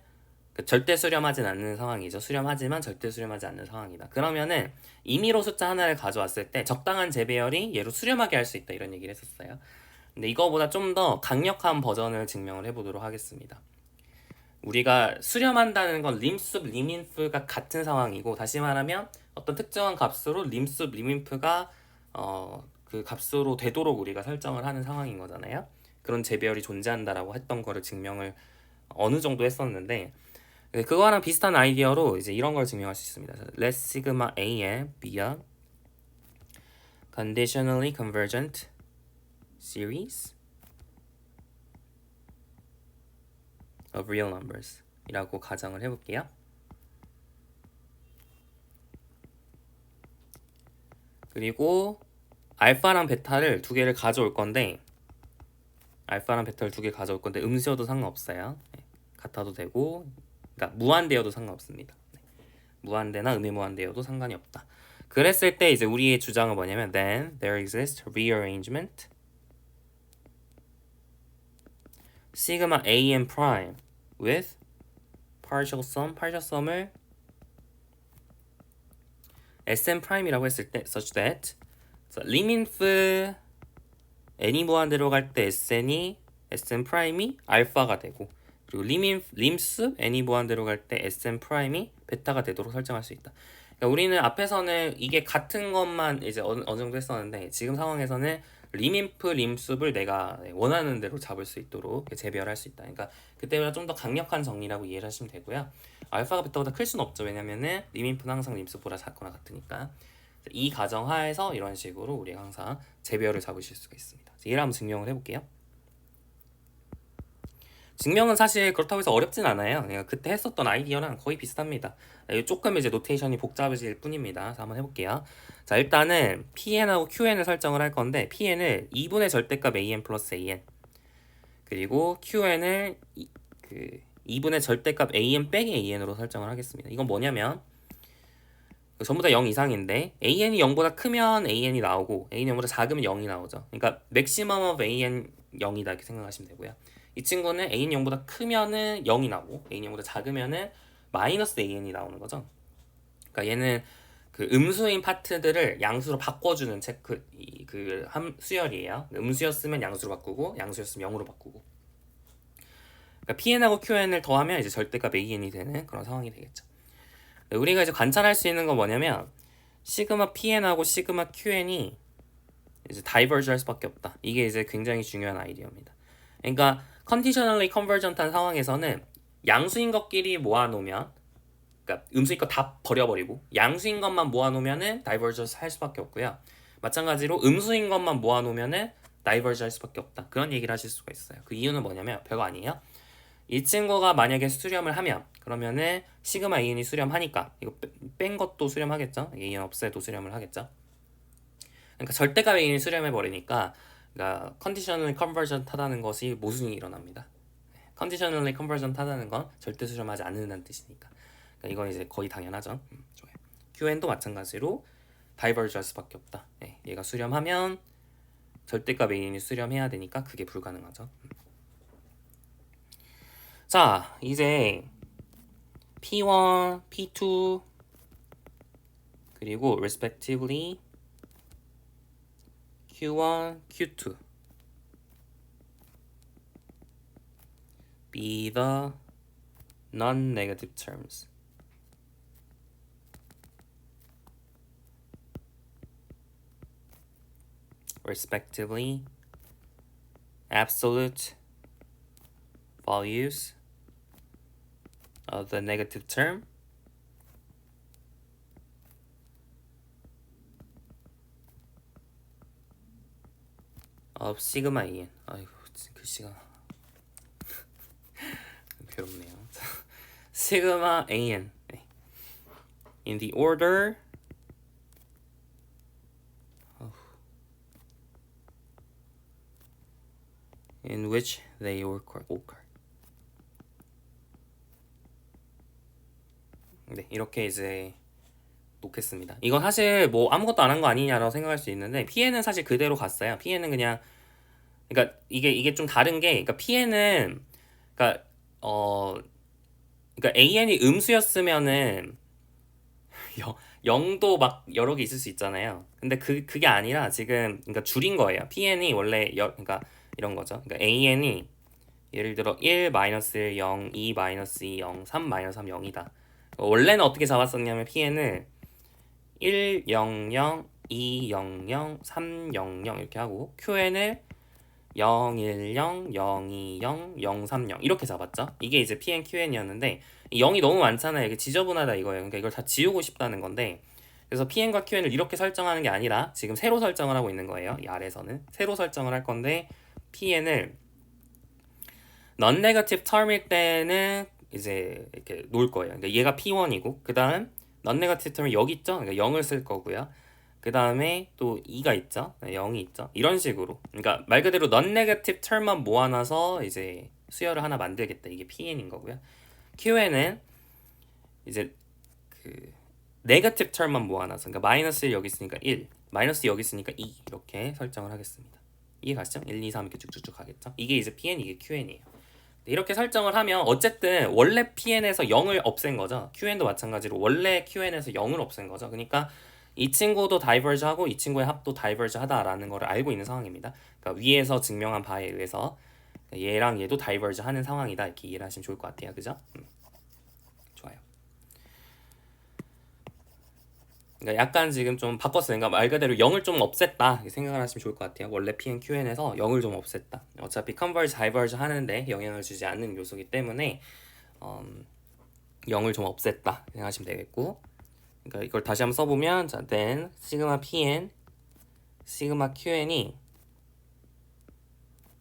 절대 수렴하진 않는 상황이죠. 수렴하지만 절대 수렴하지 않는 상황이다. 그러면은 임의로 숫자 하나를 가져왔을 때 적당한 재배열이 얘로 수렴하게 할 수 있다 이런 얘기를 했었어요. 근데 이거보다 좀 더 강력한 버전을 증명을 해보도록 하겠습니다. 우리가 수렴한다는 건 림숲, 리민프가 같은 상황이고, 다시 말하면 어떤 특정한 값으로 림숲, 리민프가 그 값으로 되도록 우리가 설정을 하는 상황인 거잖아요. 그런 재배열이 존재한다라고 했던 거를 증명을 어느 정도 했었는데, 그거랑 비슷한 아이디어로 이제 이런 걸 증명할 수 있습니다. Let sigma a be a conditionally convergent series of real numbers 이라고 가정을 해볼게요. 그리고 알파랑 베타를 두 개를 가져올 건데, 음수여도 상관없어요. 같아도 되고, 그러니까 무한대여도 상관없습니다. 무한대나 의미무한대여도 상관이 없다. 그랬을 때 이제 우리의 주장은 뭐냐면 then there exists rearrangement sigma a_n prime with partial sum을 sn prime이라고 했을 때 such that 리민프 n이 무한대로 갈 때 sn이 sn prime이 알파가 되고, 그리고 림수 n이 무한대로 갈 때 sn prime이 베타가 되도록 설정할 수 있다. 그러니까 우리는 앞에서는 이게 같은 것만 이제 어느 정도 했었는데, 지금 상황에서는 리민프, 림숲을 내가 원하는 대로 잡을 수 있도록 재배열할 수 있다. 그러니까 그때보다 좀 더 강력한 정리라고 이해를 하시면 되고요. 알파가 베타보다 클 수는 없죠. 왜냐면은 리민프는 항상 림숲보다 작거나 같으니까. 이 가정하에서 이런 식으로 우리가 항상 재배열을 잡으실 수가 있습니다. 얘를 한번 증명을 해볼게요. 증명은 사실 그렇다고 해서 어렵진 않아요. 그냥 그때 했었던 아이디어랑 거의 비슷합니다. 조금 이제 노테이션이 복잡해질 뿐입니다. 그래서 한번 해볼게요. 자, 일단은 PN하고 QN을 설정을 할 건데, PN을 2분의 절대값 AN 플러스 AN, 그리고 QN을 2분의 절대값 AN 빼기 AN으로 설정을 하겠습니다. 이건 뭐냐면 전부 다 0 이상인데 AN이 0보다 크면 AN이 나오고 AN이 0보다 작으면 0이 나오죠. 그러니까 maximum of AN 0이다 이렇게 생각하시면 되고요. 이 친구는 AN이 0보다 크면은 0이 나오고 AN이 0보다 작으면은 마이너스 AN이 나오는 거죠. 그러니까 얘는 그 음수인 파트들을 양수로 바꿔주는 수열이에요. 음수였으면 양수로 바꾸고 양수였으면 0으로 바꾸고. 그러니까 PN하고 QN을 더하면 이제 절대값 AN이 되는 그런 상황이 되겠죠. 우리가 이제 관찰할 수 있는 건 뭐냐면 시그마 PN하고 시그마 QN이 이제 다이버지 할 수밖에 없다. 이게 이제 굉장히 중요한 아이디어입니다. 그러니까 컨디셔널리 컨버전트한 상황에서는 양수인 것끼리 모아놓으면, 그러니까 음수인 것 다 버려버리고 양수인 것만 모아놓으면은 다이버전스 할 수밖에 없고요. 마찬가지로 음수인 것만 모아놓으면은 다이버지 할 수밖에 없다. 그런 얘기를 하실 수가 있어요. 그 이유는 뭐냐면 별거 아니에요. 이 친구가 만약에 수렴을 하면 그러면은 시그마 AN이 수렴하니까 이거 뺀 것도 수렴하겠죠. AN 없애도 수렴을 하겠죠. 그러니까 절대값 AN이 수렴해 버리니까, 그러니까 컨디셔널리 컨버전트 하다는 것이 모순이 일어납니다. 컨디셔널리 컨버전트 하다는 건 절대 수렴하지 않는다는 뜻이니까. 그러니까 이건 이제 거의 당연하죠. 좋아요. QN도 마찬가지로 다이버지 할 수밖에 없다. 얘가 수렴하면 절대값 AN이 수렴해야 되니까 그게 불가능하죠. 자, 이제 P1, P2 그리고 respectively Q1, Q2 be the non-negative terms. respectively absolute values of the negative term of sigma AN. 아이고, 글씨가 괴롭네요. sigma AN in the order in which they occur. 네, 이렇게 이제 놓겠습니다. 이건 사실 뭐 아무것도 안 한 거 아니냐라고 생각할 수 있는데, PN은 사실 그대로 갔어요. PN은 그냥, 그러니까 이게 좀 다른 게, 그러니까 PN은 그러니까 그러니까 AN이 음수였으면은 0도 막 여러 개 있을 수 있잖아요. 근데 그게 아니라 지금 그러니까 줄인 거예요. PN이 원래 그러니까 이런 거죠. 그러니까 AN이 예를 들어 1, 마이너스 1, 0, 2, 마이너스 2, 0, 3, 마이너스 3, 0이다. 원래는 어떻게 잡았었냐면 Pn을 1, 0, 0, 2, 0, 0, 3, 0, 0 이렇게 하고 QN을 0, 1, 0, 0, 2, 0, 0, 3, 0 이렇게 잡았죠. 이게 이제 PN, QN이었는데 0이 너무 많잖아요. 이게 지저분하다 이거예요. 그러니까 이걸 다 지우고 싶다는 건데 그래서 PN과 QN을 이렇게 설정하는 게 아니라 지금 새로 설정을 하고 있는 거예요. 이 아래에서는 새로 설정을 할 건데 PN을 non-negative term일 때는 이제 이렇게 놓을 거예요. 그러니까 얘가 P1이고 그 다음 non-negative term 여기 있죠? 그러니까 0을 쓸 거고요. 그 다음에 또 2가 있죠? 0이 있죠? 이런 식으로. 그러니까 말 그대로 non-negative term만 모아놔서 이제 수열을 하나 만들겠다. 이게 PN인 거고요. QN은 이제 그 네거티브 term만 모아놔서 그러니까 마이너스 1 여기 있으니까 1, 마이너스 여기 있으니까 2 이렇게 설정을 하겠습니다. 이해 가시죠? 1, 2, 3 이렇게 쭉쭉쭉 가겠죠? 이게 이제 PN, 이게 QN이에요. 이렇게 설정을 하면 어쨌든 원래 PN에서 0을 없앤 거죠. QN도 마찬가지로 원래 QN에서 0을 없앤 거죠. 그러니까 이 친구도 다이버지 하고 이 친구의 합도 다이버지 하다라는 걸 알고 있는 상황입니다. 그러니까 위에서 증명한 바에 의해서 얘랑 얘도 다이버지 하는 상황이다. 이렇게 이해를 하시면 좋을 것 같아요. 그죠? 좋아요. 그러니까 약간 지금 좀 바꿨어요. 그러니까 말 그대로 0을 좀 없앴다 이렇게 생각을 하시면 좋을 것 같아요. 원래 P, N, QN에서 0을 좀 없앴다. 어차피 컨버지, 다이버지 하는데 영향을 주지 않는 요소이기 때문에 0을 좀 없앴다 생각하시면 되겠고 그러니까 이걸 다시 한번 써보면 자, then 시그마 PN, 시그마 QN이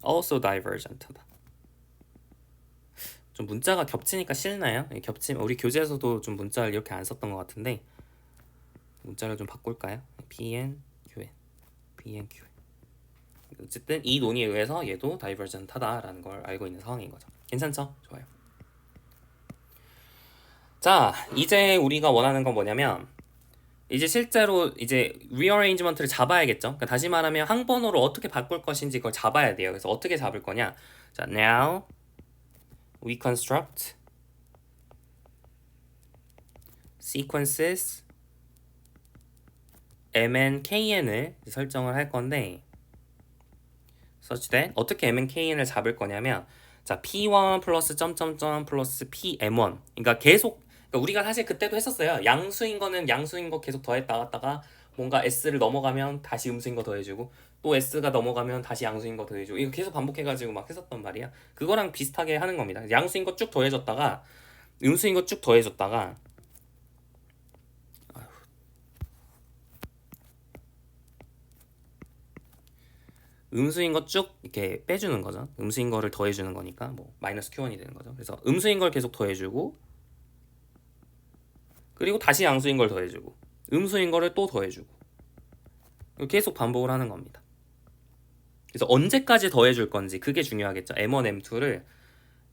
also divergent다. 좀 문자가 겹치니까 싫나요? 겹치면 우리 교재에서도 좀 문자를 이렇게 안 썼던 것 같은데 문자를 좀 바꿀까요? PN, QN, PN, QN. 어쨌든 이 논의에 의해서 얘도 다이버전트하다라는 걸 알고 있는 상황인 거죠. 괜찮죠? 좋아요. 자, 이제 우리가 원하는 건 뭐냐면 이제 실제로 이제 rearrangement를 잡아야겠죠. 그러니까 다시 말하면 항번호를 어떻게 바꿀 것인지 그걸 잡아야 돼요. 그래서 어떻게 잡을 거냐? 자, now we construct sequences mn, kn을 설정을 할 건데 such that 어떻게 mn, kn을 잡을 거냐면 자 p1 플러스 점점점 플러스 pm1 그러니까 계속 그러니까 우리가 사실 그때도 했었어요. 양수인 거는 양수인 거 계속 더했다가 뭔가 s를 넘어가면 다시 음수인 거 더해주고 또 s가 넘어가면 다시 양수인 거 더해주고 이거 계속 반복해가지고 막 했었단 말이야. 그거랑 비슷하게 하는 겁니다. 양수인 거 쭉 더해줬다가 음수인 거 쭉 더해줬다가 음수인 거 쭉 이렇게 빼주는 거죠. 음수인 거를 더해주는 거니까 뭐 마이너스 Q1이 되는 거죠. 그래서 음수인 걸 계속 더해주고 그리고 다시 양수인 걸 더해주고 음수인 거를 또 더해주고 계속 반복을 하는 겁니다. 그래서 언제까지 더해줄 건지 그게 중요하겠죠. M1, M2를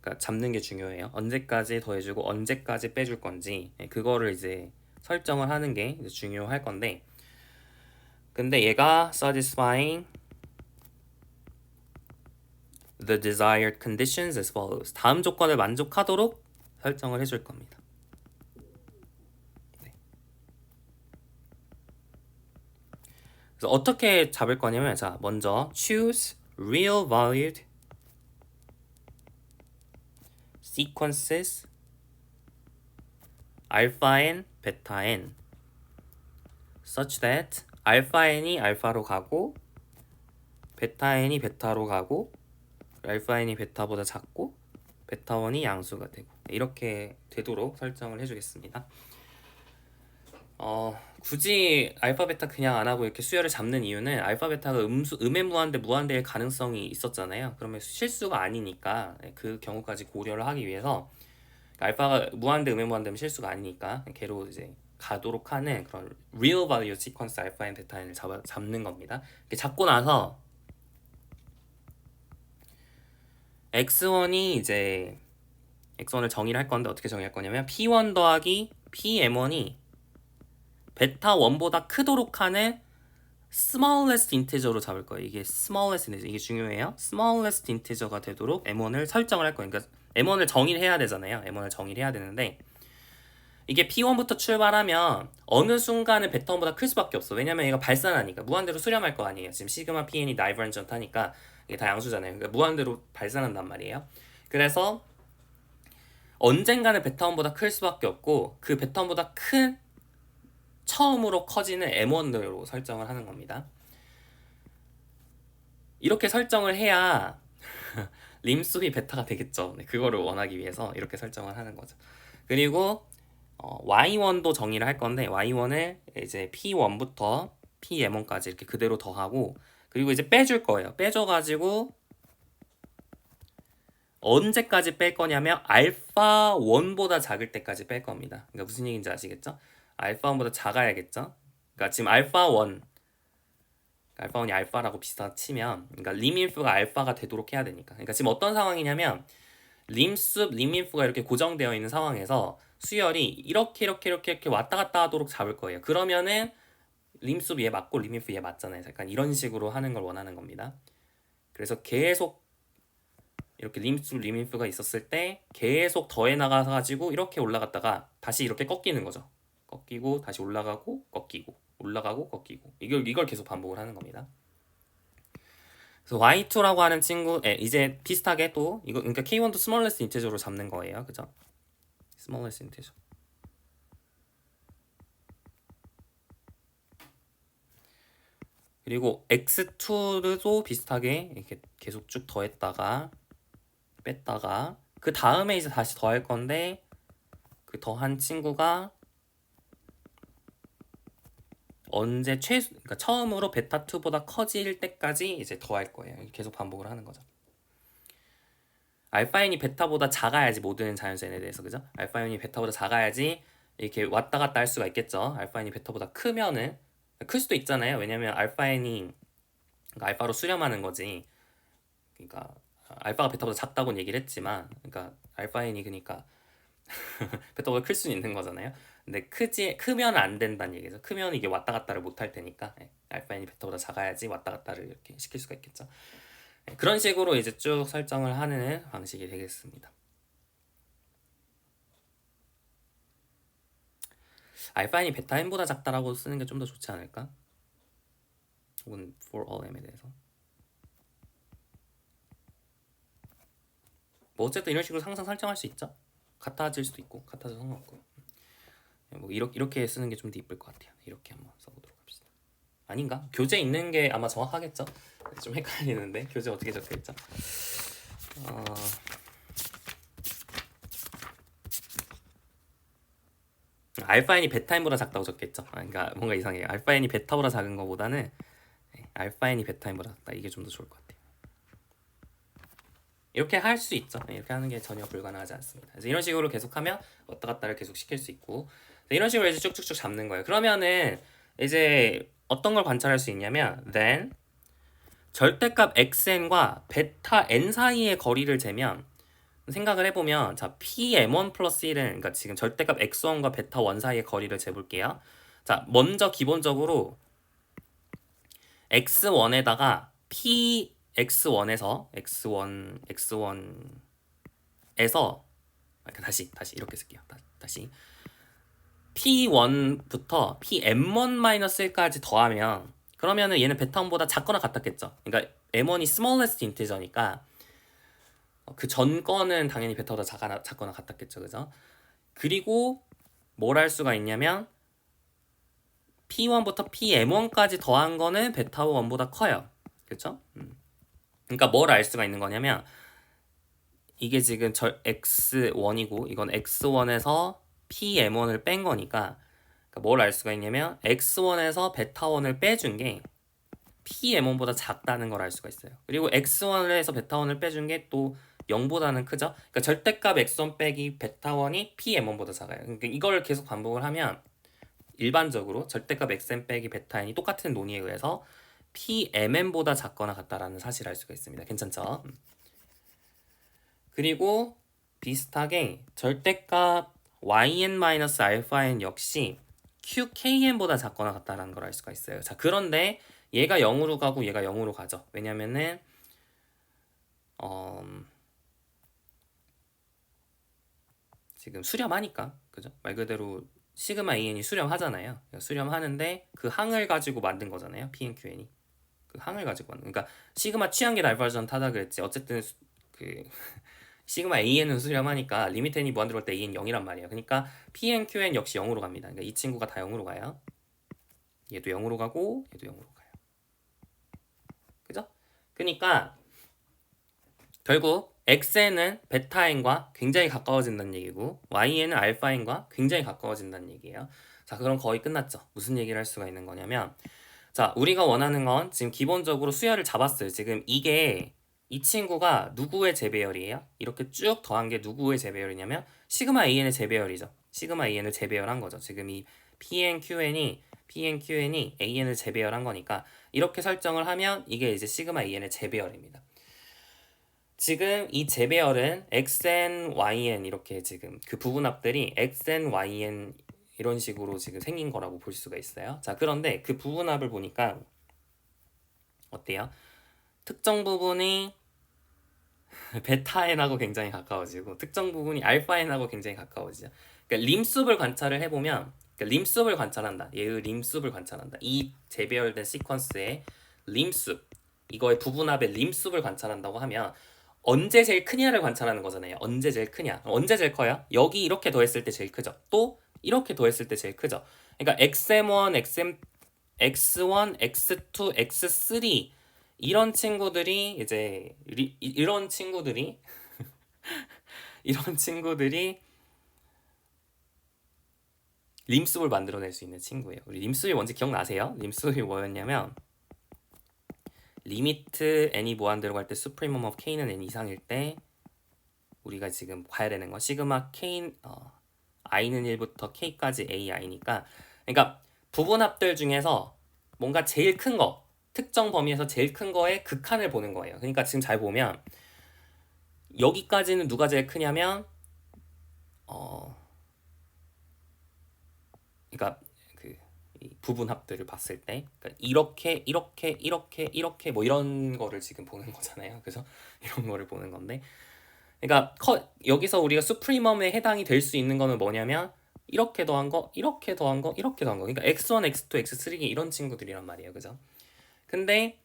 그러니까 잡는 게 중요해요. 언제까지 더해주고 언제까지 빼줄 건지 그거를 이제 설정을 하는 게 중요할 건데 근데 얘가 satisfying the desired conditions as follows. 다음 조건을 만족하도록 설정을 해줄 겁니다. 네. 그래서 어떻게 잡을 거냐면 자 먼저 choose real valued sequences alpha n, beta n such that alpha n이 알파로 가고 베타 n이 베타로 가고 알파 n이 베타보다 작고 베타 1이 양수가 되고 이렇게 되도록 설정을 해주겠습니다. 굳이 알파 베타 그냥 안 하고 이렇게 수열을 잡는 이유는 알파 베타가 음의 무한대 무한대일 가능성이 있었잖아요. 그러면 실수가 아니니까 그 경우까지 고려를 하기 위해서 알파가 무한대 음의 무한대면 실수가 아니니까 걔로 이제 가도록 하는 그런 real value sequence 알파 n 베타 n을 잡는 겁니다. 이렇게 잡고 나서 x1이 이제 x1을 정의를 할 건데 어떻게 정의할 거냐면 p1 더하기 pm1이 베타 1보다 크도록 하는 smallest integer로 잡을 거예요. 이게 smallest integer 이게 중요해요. smallest integer가 되도록 m1을 설정을 할 거예요. 그러니까 m1을 정의를 해야 되잖아요. m1을 정의를 해야 되는데 이게 p1부터 출발하면 어느 순간은 베타 1보다 클 수밖에 없어. 왜냐면 얘가 발산하니까 무한대로 수렴할 거 아니에요. 지금 시그마 pn이 divergent 하니까 이게 다 양수잖아요. 그러니까 무한대로 발산한단 말이에요. 그래서 언젠가는 베타1보다 클 수밖에 없고 그 베타1보다 큰 처음으로 커지는 M1으로 설정을 하는 겁니다. 이렇게 설정을 해야 림수비 베타가 되겠죠. 네, 그거를 원하기 위해서 이렇게 설정을 하는 거죠. 그리고 y1도 정의를 할 건데 y1을 이제 p1부터 pm1까지 이렇게 그대로 더하고 그리고 이제 빼줄 거예요. 빼줘가지고 언제까지 뺄 거냐면 알파 1보다 작을 때까지 뺄 겁니다. 그러니까 무슨 얘기인지 아시겠죠? 알파 1보다 작아야겠죠? 그러니까 지금 알파 1 알파 1이 알파라고 비슷하다 치면 그러니까 림인프가 알파가 되도록 해야 되니까. 그러니까 지금 어떤 상황이냐면 림숲, 림인프가 이렇게 고정되어 있는 상황에서 수열이 이렇게 왔다 갔다 하도록 잡을 거예요. 그러면은 림숲 얘 맞고 림인프 얘 맞잖아요. 약간 이런 식으로 하는 걸 원하는 겁니다. 그래서 계속 이렇게 림숲, 림인프가 있었을 때 계속 더해 나가가지고 이렇게 올라갔다가 다시 이렇게 꺾이는 거죠. 꺾이고 다시 올라가고 꺾이고 올라가고 꺾이고 이걸 계속 반복을 하는 겁니다. 그래서 y2라고 하는 친구 이제 비슷하게 또 이거 그러니까 k1도 스몰레스 인티저로 잡는 거예요. 그죠? 스몰레스 인티저. 그리고 x2도 비슷하게 이렇게 계속 쭉 더했다가 뺐다가 그 다음에 이제 다시 더할 건데 그 더한 친구가 언제 그러니까 처음으로 베타 2보다 커질 때까지 이제 더할 거예요. 계속 반복을 하는 거죠. 알파인이 베타보다 작아야지 모든 자연수 n에 대해서 그죠? 알파인이 베타보다 작아야지 이렇게 왔다 갔다 할 수가 있겠죠. 알파인이 베타보다 크면은 클 수도 있잖아요. 왜냐면 알파인이 그러니까 알파로 수렴하는 거지. 그러니까 알파가 베타보다 작다고는 얘기를 했지만 그러니까 알파인이 그러니까 베타보다 클 수는 있는 거잖아요. 근데 크면 안 된다는 얘기죠. 크면 이게 왔다 갔다를 못 할 테니까 알파인이 베타보다 작아야지 왔다 갔다를 이렇게 시킬 수가 있겠죠. 그런 식으로 이제 쭉 설정을 하는 방식이 되겠습니다. 알파인이 베타 n보다 작다라고 쓰는 게 좀 더 좋지 않을까? 혹은 for all m에 대해서 뭐 어쨌든 이런 식으로 항상 설정할 수 있죠. 같아질 수도 있고 같아서 상관없고요. 뭐 이렇게 쓰는 게 좀 더 이쁠 것 같아요. 이렇게 한번 써보도록 합시다. 아닌가? 교재 있는 게 아마 정확하겠죠? 좀 헷갈리는데 교재 어떻게 적혀있죠? 알파인이 베타인보다 작다고 적겠죠. 그러니까 뭔가 이상해요. 알파인이 베타보다 작은 거보다는 알파인이 베타인보다 작다. 이게 좀 더 좋을 것 같아요. 이렇게 할 수 있죠. 이렇게 하는 게 전혀 불가능하지 않습니다. 그래서 이런 식으로 계속하면 왔다 갔다를 계속 시킬 수 있고 이런 식으로 이제 쭉쭉쭉 잡는 거예요. 그러면은 이제 어떤 걸 관찰할 수 있냐면 then 절대값 xn과 베타 n 사이의 거리를 재면 생각을 해보면 자 pm1 플러스 1은 그러니까 지금 절대값 x1과 베타 1 사이의 거리를 재볼게요. 자 먼저 기본적으로 x1에다가 p x1에서 x1에서 다시 이렇게 쓸게요. 다시 p1부터 pm1-1까지 더하면 그러면은 얘는 베타1보다 작거나 같았겠죠. 그러니까 m1이 smallest integer니까 그 전 거는 당연히 베타보다 작거나 같았겠죠. 그죠? 그리고 뭘 할 수가 있냐면 p1부터 pm1까지 더한 거는 베타 1보다 커요. 그렇죠? 그러니까 뭘 알 수가 있는 거냐면 이게 지금 x1이고 이건 x1에서 pm1을 뺀 거니까 그러니까 뭘 알 수가 있냐면 x1에서 베타 1을 빼준 게 pm1보다 작다는 걸 알 수가 있어요. 그리고 x1에서 베타 1을 빼준 게 또 0보다는 크죠. 그러니까 절대값 x1 빼기 베타 1이 pm1보다 작아요. 그러니까 이걸 계속 반복을 하면 일반적으로 절대값 xn 빼기 베타 n이 똑같은 논의에 의해서 pmn보다 작거나 같다라는 사실을 알 수가 있습니다. 괜찮죠? 그리고 비슷하게 절대값 yn-αn 역시 qkn보다 작거나 같다라는 걸 알 수가 있어요. 자, 그런데 얘가 0으로 가고 얘가 0으로 가죠. 왜냐면은 지금 수렴하니까 그죠? 말 그대로 시그마 an이 수렴하잖아요. 수렴하는데 그 항을 가지고 만든 거잖아요. pnqn이. 그 항을 가지고 왔는. 그러니까 시그마 취한계 다이버전트하다 그랬지. 어쨌든 그 시그마 AN은 수렴하니까 리미트 n이 무한대로 갈 때 AN 0이란 말이에요. 그러니까 PN, QN 역시 0으로 갑니다. 그러니까 이 친구가 다 0으로 가요. 얘도 0으로 가고 얘도 0으로 가요. 그죠? 그러니까 결국 xn은 베타 n과 굉장히 가까워진다는 얘기고yn은 알파 n과 굉장히 가까워진다는 얘기예요. 자, 그럼 거의 끝났죠. 무슨 얘기를 할 수가 있는 거냐면 자, 우리가 원하는 건 지금 기본적으로 수열을 잡았어요. 지금 이게 이 친구가 누구의 재배열이에요? 이렇게 쭉 더한 게 누구의 재배열이냐면 시그마 AN의 재배열이죠. 시그마 AN을 재배열한 거죠. 지금 이 PNQN이 AN을 재배열한 거니까 이렇게 설정을 하면 이게 이제 시그마 AN의 재배열입니다. 지금 이 재배열은 XN, YN 이렇게 지금 그 부분합들이 XN, YN 이런 식으로 지금 생긴 거라고 볼 수가 있어요. 자, 그런데 그 부분합을 보니까 어때요? 특정 부분이 베타 n하고 굉장히 가까워지고 특정 부분이 알파 n하고 굉장히 가까워지죠. 그러니까 림숲을 관찰을 해보면 그러니까 림숲을 관찰한다. 얘의 림숲을 관찰한다. 이 재배열된 시퀀스의 림숲 이거의 부분합의 림숲을 관찰한다고 하면 언제 제일 크냐를 관찰하는 거잖아요. 언제 제일 크냐. 언제 제일 커요? 여기 이렇게 더했을 때 제일 크죠. 또 이렇게 더했을 때 제일 크죠. 그러니까 XM1, X1, X2, X3 이런 친구들이 이제 이런 친구들이 이런 친구들이 림숲을 만들어낼 수 있는 친구예요. 우리 림숲이 뭔지 기억나세요? 림숲이 뭐였냐면 리미트 n이 무한대로 갈 때 수프리멈 오브 k는 n 이상일 때 우리가 지금 봐야 되는 건 시그마 k i는 1부터 k까지 ai니까 그러니까 부분합들 중에서 뭔가 제일 큰 거 특정 범위에서 제일 큰 거의 극한을 보는 거예요. 그러니까 지금 잘 보면 여기까지는 누가 제일 크냐면 그러니까 그 부분합들을 봤을 때 그러니까 이렇게 뭐 이런 거를 지금 보는 거잖아요. 그래서 이런 거를 보는 건데 그러니까 여기서 우리가 수프리멈에 해당이 될 수 있는 거는 뭐냐면 이렇게 더한 거, 이렇게 더한 거, 이렇게 더한 거. 그러니까 x1, x2, x3 이런 친구들이란 말이에요. 그죠? 근데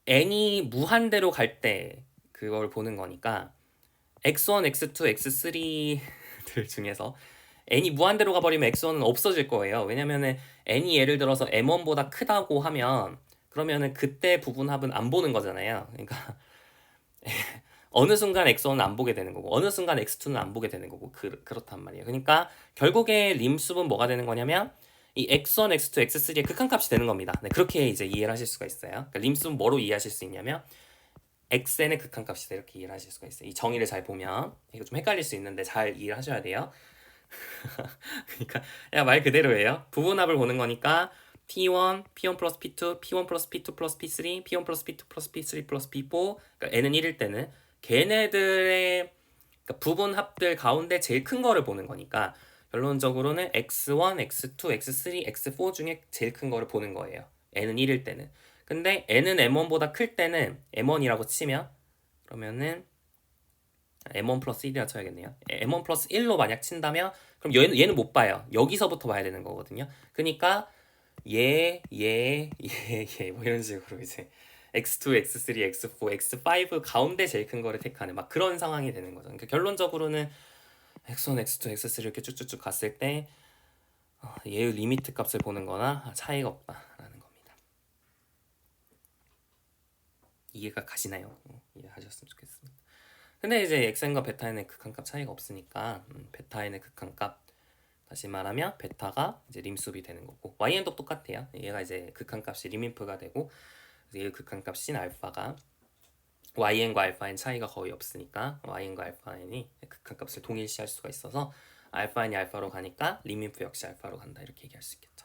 n이 무한대로 갈 때 그걸 보는 거니까 x1, x2, x3들 중에서 n이 무한대로 가버리면 x1은 없어질 거예요. 왜냐면은 n이 예를 들어서 m1보다 크다고 하면 그러면은 그때 부분합은 안 보는 거잖아요. 그러니까 어느 순간 x1은 안 보게 되는 거고 어느 순간 x2는 안 보게 되는 거고 그렇단 말이에요. 그러니까 결국에 림숲은 뭐가 되는 거냐면 이 x1, x2, x3의 극한값이 되는 겁니다. 네, 그렇게 이제 이해를 하실 수가 있어요. 그러니까 림숲은 뭐로 이해하실 수 있냐면 xn의 극한값이다 이렇게 이해를 하실 수가 있어요. 이 정의를 잘 보면 이거 좀 헷갈릴 수 있는데 잘 이해를 하셔야 돼요. 그러니까 그냥 말 그대로예요. 부분합을 보는 거니까 P1, P1 플러스 P2, P1 플러스 P2 플러스 P3, P1 플러스 P2 플러스 P3 플러스 P4 그러니까 n은 1일 때는 걔네들의 그러니까 부분합들 가운데 제일 큰 거를 보는 거니까 결론적으로는 x1, x2, x3, x4 중에 제일 큰 거를 보는 거예요. n은 1일 때는. 근데 n은 m1보다 클 때는 m1이라고 치면 그러면은 m1 플러스 1이라 쳐야겠네요. m1 플러스 1로 만약 친다면 그럼 얘는 못 봐요. 여기서부터 봐야 되는 거거든요. 그러니까 뭐 이런 식으로 이제 x2, x3, x4, x5 가운데 제일 큰 거를 택하는 막 그런 상황이 되는 거죠. 그러니까 결론적으로는 x1, x2, x3 이렇게 쭉쭉쭉 갔을 때 얘의 리미트 값을 보는 거나 차이가 없다라는 겁니다. 이해가 가시나요? 이해하셨으면 좋겠습니다. 근데 이제 xn과 베타n의 극한값 차이가 없으니까 베타n의 극한값 다시 말하면 베타가 이제 림숲이 되는 거고yn도 똑같아요. 얘가 이제 극한값이 림인프가 되고 얘의 극한값인 알파가yn과 알파인 차이가 거의 없으니까yn과 알파인이 극한값을 동일시할 수가 있어서 알파인이 알파로 가니까 림인프 역시 알파로 간다 이렇게 얘기할 수 있겠죠.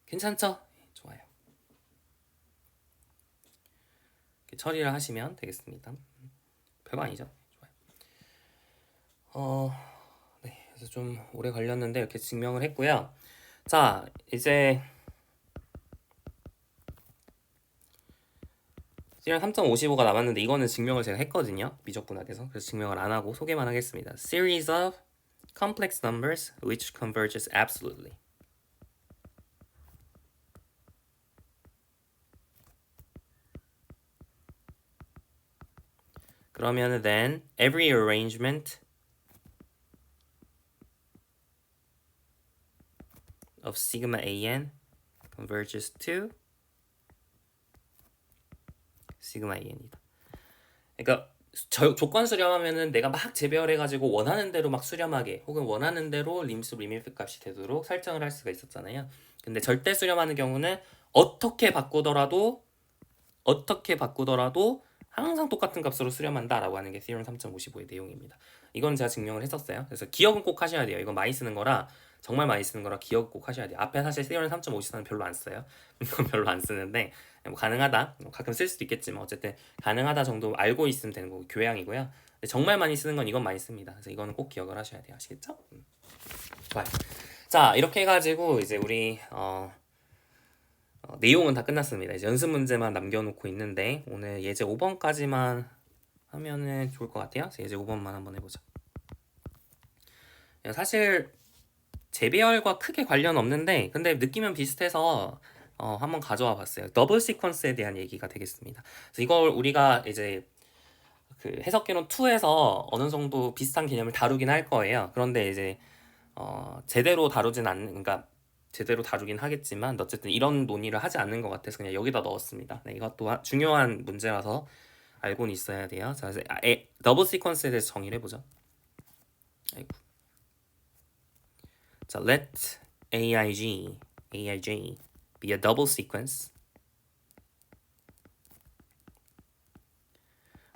괜찮죠? 좋아요. 이렇게 처리를 하시면 되겠습니다. 별거 아니죠. 좋아요. 네, 그래서 좀 오래 걸렸는데 이렇게 증명을 했고요. 자, 이제 시간 3.55가 남았는데 이거는 증명을 제가 했거든요. 미적분학에서. 그래서 증명을 안 하고 소개만 하겠습니다. Series of complex numbers which converges absolutely. 그러면은 then every arrangement of sigma an converges to sigma an이다. 그러니까 조건 수렴하면은 내가 막 재배열해가지고 원하는 대로 막 수렴하게 혹은 원하는 대로 림수 리밀프 값이 되도록 설정을 할 수가 있었잖아요. 근데 절대 수렴하는 경우는 어떻게 바꾸더라도 항상 똑같은 값으로 수렴한다라고 하는 게 Theorem 3.55의 내용입니다. 이건 제가 증명을 했었어요. 그래서 기억은 꼭 하셔야 돼요. 이건 많이 쓰는 거라 정말 많이 쓰는 거라 기억 꼭 하셔야 돼요. 앞에 사실 Theorem 3.54는 별로 안 써요. 이건 별로 안 쓰는데 뭐 가능하다. 가끔 쓸 수도 있겠지만 어쨌든 가능하다 정도 알고 있으면 되는 거고 교양이고요. 정말 많이 쓰는 건 이건 많이 씁니다. 그래서 이거는 꼭 기억을 하셔야 돼요. 아시겠죠? 좋아요. 자 이렇게 해가지고 이제 우리 내용은 다 끝났습니다. 이제 연습 문제만 남겨놓고 있는데 오늘 예제 5번까지만 하면은 좋을 것 같아요. 그래서 예제 5번만 한번 해보자. 사실 재배열과 크게 관련 없는데 근데 느끼면 비슷해서 한번 가져와 봤어요. 더블 시퀀스에 대한 얘기가 되겠습니다. 그래서 이걸 우리가 이제 그 해석개론 2에서 어느 정도 비슷한 개념을 다루긴 할 거예요. 그런데 이제 제대로 다루진 않는, 그러니까 제대로 다루긴 하겠지만 어쨌든 이런 논의를 하지 않는 것 같아서 그냥 여기다 넣었습니다. 네, 이것도 중요한 문제라서 알고는 있어야 돼요. 자, 이제 더블 시퀀스에 대해서 정의를 해보죠. 아이고. 자, let aij be a double sequence.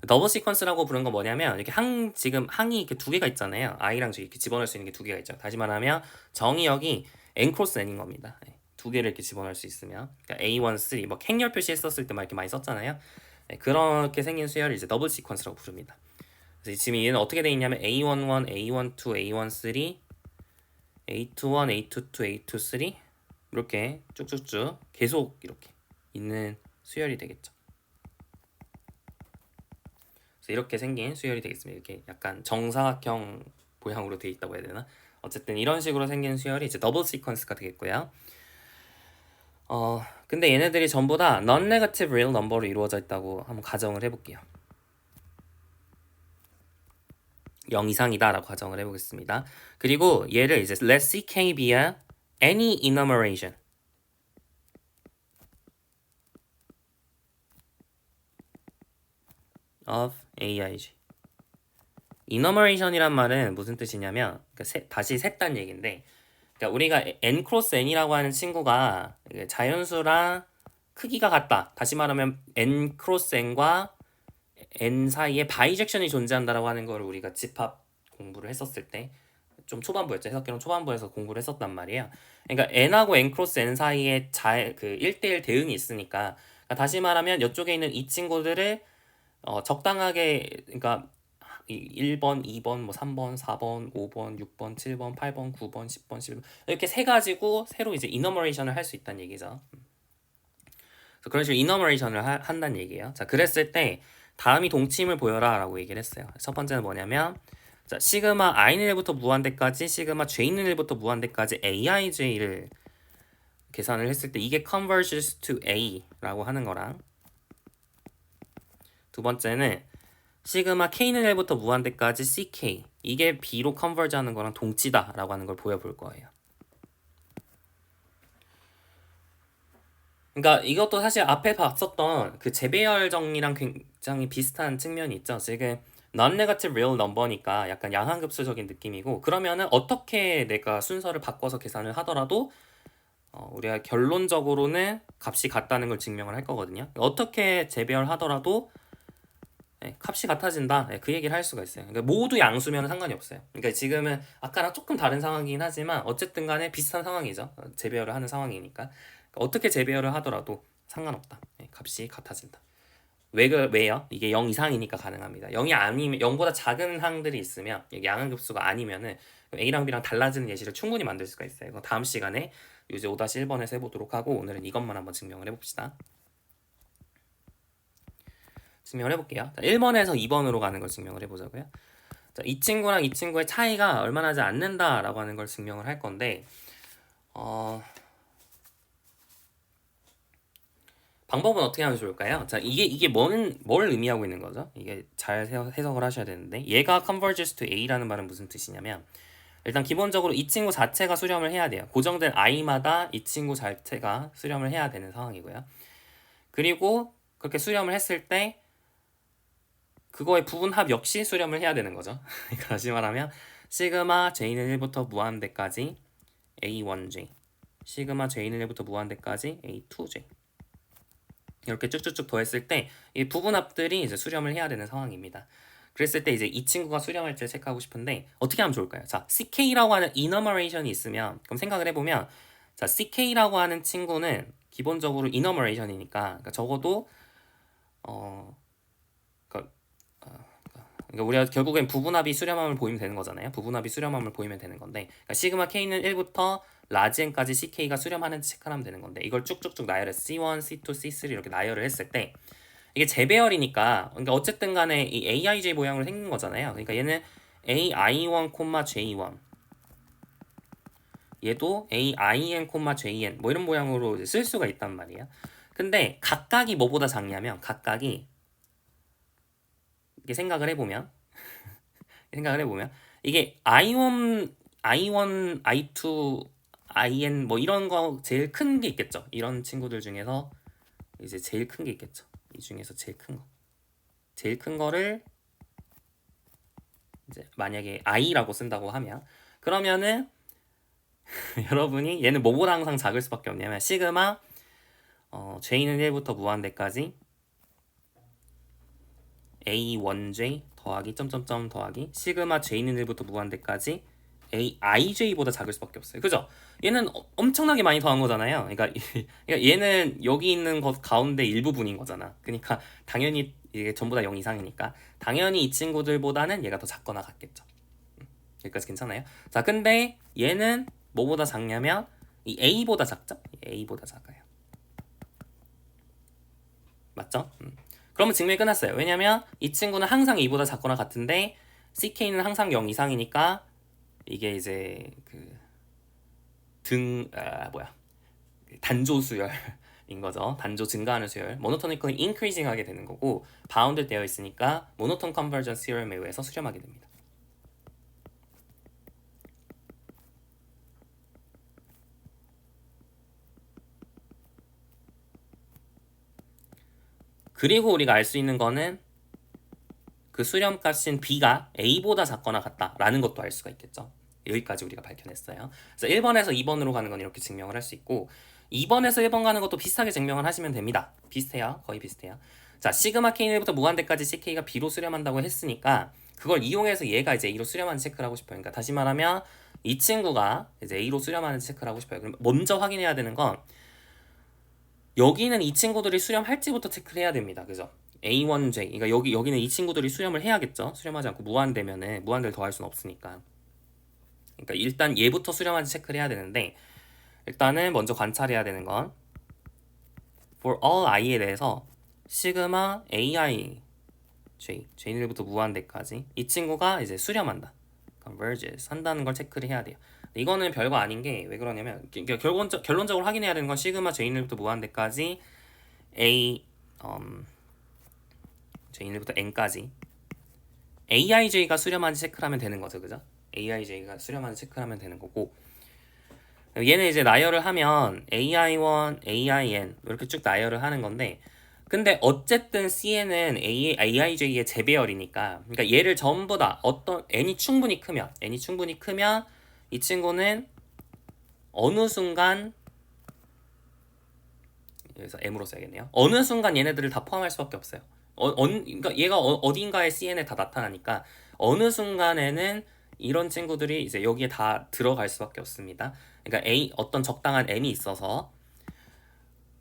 더블 시퀀스라고 부르는 건 뭐냐면 이렇게 지금 항이 이렇게 두 개가 있잖아요. i랑 j 이렇게 집어넣을 수 있는 게 두 개가 있죠. 다시 말하면 정의역이 n 크로스 n인 겁니다. 두 개를 이렇게 집어넣을 수 있으면 그러니까 A1, 3, 뭐 행렬 표시했었을 때 막 이렇게 많이 썼잖아요. 그렇게 생긴 수열을 이제 더블 시퀀스라고 부릅니다. 그래서 지금 얘는 어떻게 돼 있냐면 A11, A12, A13, A21, A22, A23 이렇게 쭉쭉쭉 계속 이렇게 있는 수열이 되겠죠. 그래서 이렇게 생긴 수열이 되겠습니다. 이렇게 약간 정사각형 모양으로 되어 있다고 해야 되나? 어쨌든 이런 식으로 생긴 수열이 이제 더블 시퀀스가 되겠고요. 근데 얘네들이 전부 다 non-negative real number로 이루어져 있다고 한번 가정을 해볼게요. 0 이상이다 라고 가정을 해보겠습니다. 그리고 얘를 이제 let ck be a any enumeration of aij. enumeration이란 말은 무슨 뜻이냐면 그러니까 다시 셌단 얘기인데 그러니까 우리가 n 크로스 n이라고 하는 친구가 자연수랑 크기가 같다. 다시 말하면 n 크로스 n과 n 사이에 바이젝션이 존재한다라고 하는 걸 우리가 집합 공부를 했었을 때 좀 초반부였죠. 해석개론 초반부에서 공부를 했었단 말이에요. 그러니까 n하고 n 크로스 n 사이에 그 1대1 대응이 있으니까 그러니까 다시 말하면 이쪽에 있는 이 친구들을 적당하게 그러니까 1번, 2번, 뭐 3번, 4번, 5번, 6번, 7번, 8번, 9번, 10번, 11번 이렇게 세 가지고 새로 이제 이너머레이션을 할 수 있다는 얘기죠. 그래서 그런 식으로 이너머레이션을 한다는 얘기예요. 자, 그랬을 때 다음이 동침을 보여라 라고 얘기를 했어요. 첫 번째는 뭐냐면 자, 시그마 i는 1부터 무한대까지 시그마 j는 1부터 무한대까지 aij를 계산을 했을 때 이게 converges to a라고 하는 거랑 두 번째는 시그마 k는 1부터 무한대까지 ck 이게 b로 컨버지 하는 거랑 동치다 라고 하는 걸 보여볼 거예요. 그러니까 이것도 사실 앞에 봤었던 그 재배열 정리랑 굉장히 비슷한 측면이 있죠. 지금 non-negative real number니까 약간 양한급수적인 느낌이고 그러면은 어떻게 내가 순서를 바꿔서 계산을 하더라도 우리가 결론적으로는 값이 같다는 걸 증명을 할 거거든요. 어떻게 재배열하더라도 값이 같아진다. 그 얘기를 할 수가 있어요. 그러니까 모두 양수면 상관이 없어요. 그러니까 지금은 아까랑 조금 다른 상황이긴 하지만 어쨌든 간에 비슷한 상황이죠. 재배열을 하는 상황이니까. 그러니까 어떻게 재배열을 하더라도 상관없다. 값이 같아진다. 왜요? 이게 0 이상이니까 가능합니다. 0이 아니면 0보다 작은 항들이 있으면 양한급수가 아니면은 A랑 B랑 달라지는 예시를 충분히 만들 수가 있어요. 이거 다음 시간에 이제 5-1번에서 해보도록 하고 오늘은 이것만 한번 증명을 해봅시다. 증명을 해볼게요. 자, 1번에서 2번으로 가는 걸 증명을 해보자고요. 자, 이 친구랑 이 친구의 차이가 얼마 나지 않는다라고 하는 걸 증명을 할 건데 방법은 어떻게 하면 좋을까요? 자, 이게 뭘 의미하고 있는 거죠? 이게 잘 해석을 하셔야 되는데, 얘가 converges to A라는 말은 무슨 뜻이냐면, 일단 기본적으로 이 친구 자체가 수렴을 해야 돼요. 고정된 i마다 이 친구 자체가 수렴을 해야 되는 상황이고요. 그리고 그렇게 수렴을 했을 때 그거의 부분합 역시 수렴을 해야 되는 거죠. 그러니까 다시 말하면 시그마 j는 1부터 무한대까지 a1j, 시그마 j는 1부터 무한대까지 a2j, 이렇게 쭉쭉쭉 더했을 때 이 부분합들이 이제 수렴을 해야 되는 상황입니다. 그랬을 때 이제 이 친구가 수렴할지 체크하고 싶은데 어떻게 하면 좋을까요? 자, CK라고 하는 enumeration이 있으면 그럼 생각을 해보면, 자, CK라고 하는 친구는 기본적으로 enumeration이니까, 그러니까 적어도 그러니까, 그러니까 우리가 결국엔 부분합이 수렴함을 보이면 되는 거잖아요. 부분합이 수렴함을 보이면 되는 건데, 그러니까 시그마 K는 1부터 라지 n까지 CK가 수렴하는지 체크하면 되는 건데, 이걸 쭉쭉쭉 나열해서 C1, C2, C3 이렇게 나열을 했을 때 이게 재배열이니까, 그러니까 어쨌든 간에 이 AIJ 모양으로 생긴 거잖아요. 그러니까 얘는 AI1, J1, 얘도 AIN, JN 뭐 이런 모양으로 쓸 수가 있단 말이에요. 근데 각각이 뭐보다 작냐면, 각각이 이게 생각을 해보면 이게 I1, I2, IN 뭐 이런 거 제일 큰 게 있겠죠. 이런 친구들 중에서 이제 제일 큰 게 있겠죠. 이 중에서 제일 큰 거. 제일 큰 거를 이제 만약에 i라고 쓴다고 하면, 그러면은 여러분이 얘는 뭐보다 항상 작을 수밖에 없냐면 시그마 j는 1부터 무한대까지 a1j 더하기 점점점 더하기 시그마 j는 1부터 무한대까지 aij보다 작을 수밖에 없어요. 그죠? 얘는 엄청나게 많이 더한 거잖아요. 그러니까 얘는 여기 있는 것 가운데 일부분인 거잖아. 그러니까 당연히 이게 전부 다 0 이상이니까 당연히 이 친구들보다는 얘가 더 작거나 같겠죠. 여기까지 괜찮아요? 자, 근데 얘는 뭐보다 작냐면 이 a보다 작죠? a보다 작아요. 맞죠? 그러면 증명이 끝났어요. 왜냐면 이 친구는 항상 a보다 작거나 같은데 ck는 항상 0 이상이니까 이게 이제 단조 수열인 거죠. 단조 증가하는 수열, monotonically increasing 하게 되는 거고, bounded 되어 있으니까 monotone convergence theorem에 의해서 수렴하게 됩니다. 그리고 우리가 알 수 있는 거는 그 수렴값인 b가 a보다 작거나 같다라는 것도 알 수가 있겠죠. 여기까지 우리가 밝혀냈어요. 그래서 1번에서 2번으로 가는 건 이렇게 증명을 할 수 있고, 2번에서 1번 가는 것도 비슷하게 증명을 하시면 됩니다. 비슷해요. 거의 비슷해요. 자, 시그마 K부터 무한대까지 CK가 B로 수렴한다고 했으니까 그걸 이용해서 얘가 이제 A로 수렴하는 체크를 하고 싶어요. 그러니까 다시 말하면 이 친구가 이제 A로 수렴하는 체크를 하고 싶어요. 그럼 먼저 확인해야 되는 건 여기는 이 친구들이 수렴할지부터 체크를 해야 됩니다. 그죠? A1J. 그러니까 여기는 이 친구들이 수렴을 해야겠죠. 수렴하지 않고 무한대면은 무한대를 더할 수는 없으니까. 그러니까 일단 얘부터 수렴하는지 체크를 해야 되는데, 일단은 먼저 관찰해야 되는 건 for all i에 대해서 시그마 ai j는 1부터 무한대까지 이 친구가 이제 수렴한다, converges 한다는 걸 체크를 해야 돼요. 이거는 별거 아닌 게 왜 그러냐면, 결론적으로 확인해야 되는 건 시그마 j는 1부터 무한대까지 j는 1부터 n까지 aij가 수렴하는지 체크를 하면 되는 거죠. 그죠? aij가 수렴하는지 체크를 하면 되는 거고, 얘는 이제 나열을 하면 AI1, AIN 이렇게 쭉 나열을 하는 건데, 근데 어쨌든 CN은 AIJ의 재배열이니까, 그러니까 얘를 전부 다 어떤 n이 충분히 크면 이 친구는 어느 순간, 여기서 m으로 써야겠네요. 어느 순간 얘네들을 다 포함할 수밖에 없어요. 그러니까 얘가 어딘가에 CN에 다 나타나니까 어느 순간에는 이런 친구들이 이제 여기에 다 들어갈 수밖에 없습니다. 그러니까 어떤 적당한 n이 있어서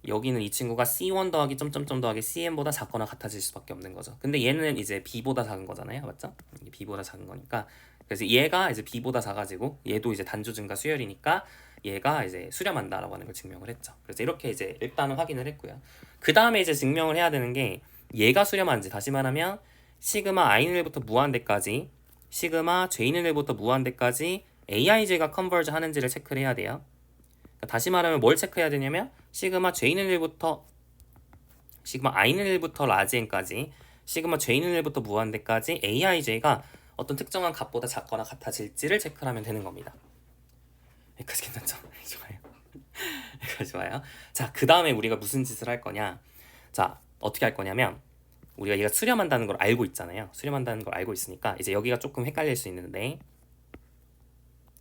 여기는 이 친구가 C1 더하기 점점점 더하기 CN보다 작거나 같아질 수밖에 없는 거죠. 근데 얘는 이제 B보다 작은 거잖아요. 맞죠? B보다 작은 거니까. 그래서 얘가 이제 B보다 작아지고 얘도 이제 단조 증가 수열이니까 얘가 이제 수렴한다라고 하는 걸 증명을 했죠. 그래서 이렇게 이제 일단은 확인을 했고요. 그 다음에 이제 증명을 해야 되는 게 얘가 수렴하는지, 다시 말하면 시그마 i는 1부터 무한대까지 시그마 j는 1부터 무한대까지 aij가 컨버지 하는지를 체크를 해야 돼요. 그러니까 다시 말하면 뭘 체크해야 되냐면 시그마 j는 1부터 시그마 i는 1부터 라지 n까지 시그마 j는 1부터 무한대까지 aij가 어떤 특정한 값보다 작거나 같아질지를 체크하면 되는 겁니다. 여기까지 괜찮죠? 좋아요. 여기까지 좋아요. 자, 그 다음에 우리가 무슨 짓을 할 거냐? 자, 어떻게 할 거냐면 우리가 얘가 수렴한다는 걸 알고 있잖아요. 수렴한다는 걸 알고 있으니까 이제 여기가 조금 헷갈릴 수 있는데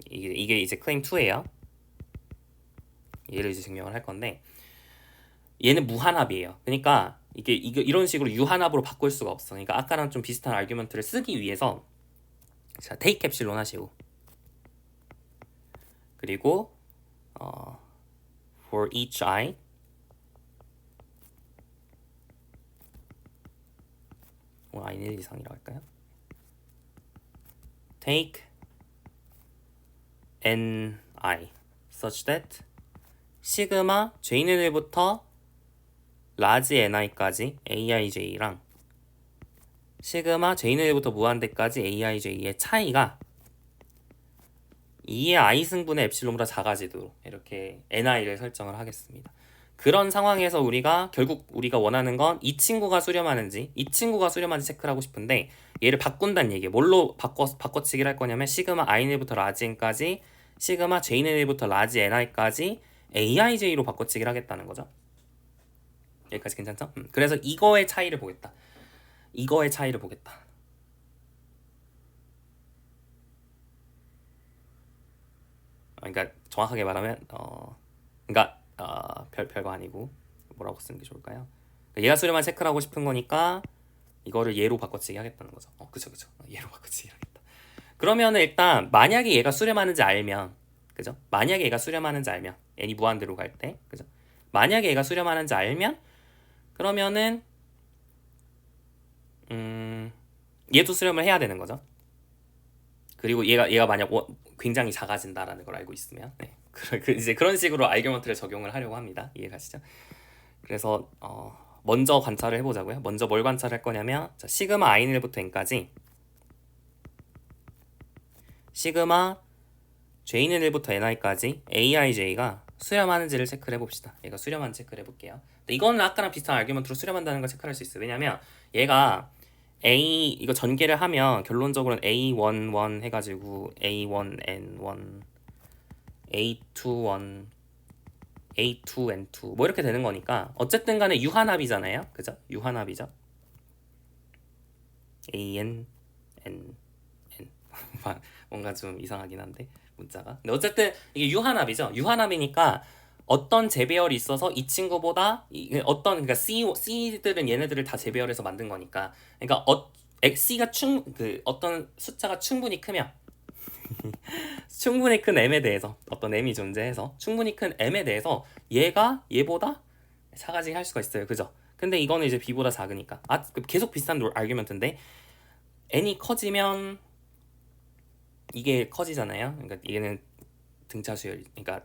이게 이제 클레임 2예요. 얘를 이제 증명을 할 건데 얘는 무한합이에요. 그러니까 이게 이런 식으로 유한합으로 바꿀 수가 없어. 그러니까 아까랑 좀 비슷한 아규먼트를 쓰기 위해서 자, take 엡실론 하시고 그리고 for each I i는 1 이상이라고 할까요? take n I such that 시그마 j는 1부터 라지 ni까지 aij랑 시그마 j는 1부터 무한대까지 aij의 차이가 2의 i승분의 엡실론보다 작아지도록 이렇게 ni를 설정을 하겠습니다. 그런 상황에서 우리가 결국 우리가 원하는 건 이 친구가 수렴하는지 체크를 하고 싶은데 얘를 바꾼다는 얘기예요. 뭘로 바꿔치기를 할 거냐면 시그마 i는 1부터 라지 n까지 시그마 j는 1부터 라지 ni까지 aij로 바꿔치기를 하겠다는 거죠. 여기까지 괜찮죠? 그래서 이거의 차이를 보겠다. 그러니까 정확하게 말하면 별거 아니고 뭐라고 쓰는 게 좋을까요? 얘가 수렴한 체크를 하고 싶은 거니까 이거를 얘로 바꿔치기 하겠다는 거죠. 그쵸. 얘로 바꿔치기 하겠다. 그러면은 일단 만약에 얘가 수렴하는지 알면, 그죠? 만약에 얘가 수렴하는지 알면 n이 무한대로 갈 때, 그죠? 만약에 얘가 수렴하는지 알면 그러면은 얘도 수렴을 해야 되는 거죠. 그리고 얘가 만약 굉장히 작아진다라는 걸 알고 있으면 이제 그런 식으로 아규먼트를 적용을 하려고 합니다. 이해가시죠? 그래서 먼저 관찰을 해보자고요. 먼저 뭘 관찰할 거냐면 자, 시그마 i는 1부터 n까지 시그마 j는 1부터 ni까지 aij가 수렴하는지를 체크를 해봅시다. 얘가 수렴하는지 체크를 해볼게요. 이거는 아까랑 비슷한 아규먼트로 수렴한다는 걸 체크할 수 있어요. 왜냐면 얘가 이거 전개를 하면 결론적으로는 A11 해가지고 A1N1 A21 A2N2 뭐 이렇게 되는 거니까 어쨌든 간에 유한합이잖아요. 그죠? 유한합이죠. AN N N 뭔가 좀 이상하긴 한데 문자가. 근데 어쨌든 이게 유한합이죠. 유한합이니까 어떤 재배열이 있어서 이 친구보다 그러니까 C들은 얘네들을 다 재배열해서 만든 거니까 그러니까 C가 어떤 숫자가 충분히 크면 충분히 큰 M에 대해서 어떤 M이 존재해서 충분히 큰 M에 대해서 얘보다 작아지게 할 수가 있어요. 그죠? 근데 이거는 이제 B보다 작으니까 계속 비슷한 아규먼트인데 N이 커지면 이게 커지잖아요. 그러니까 얘는 등차 수열, 그러니까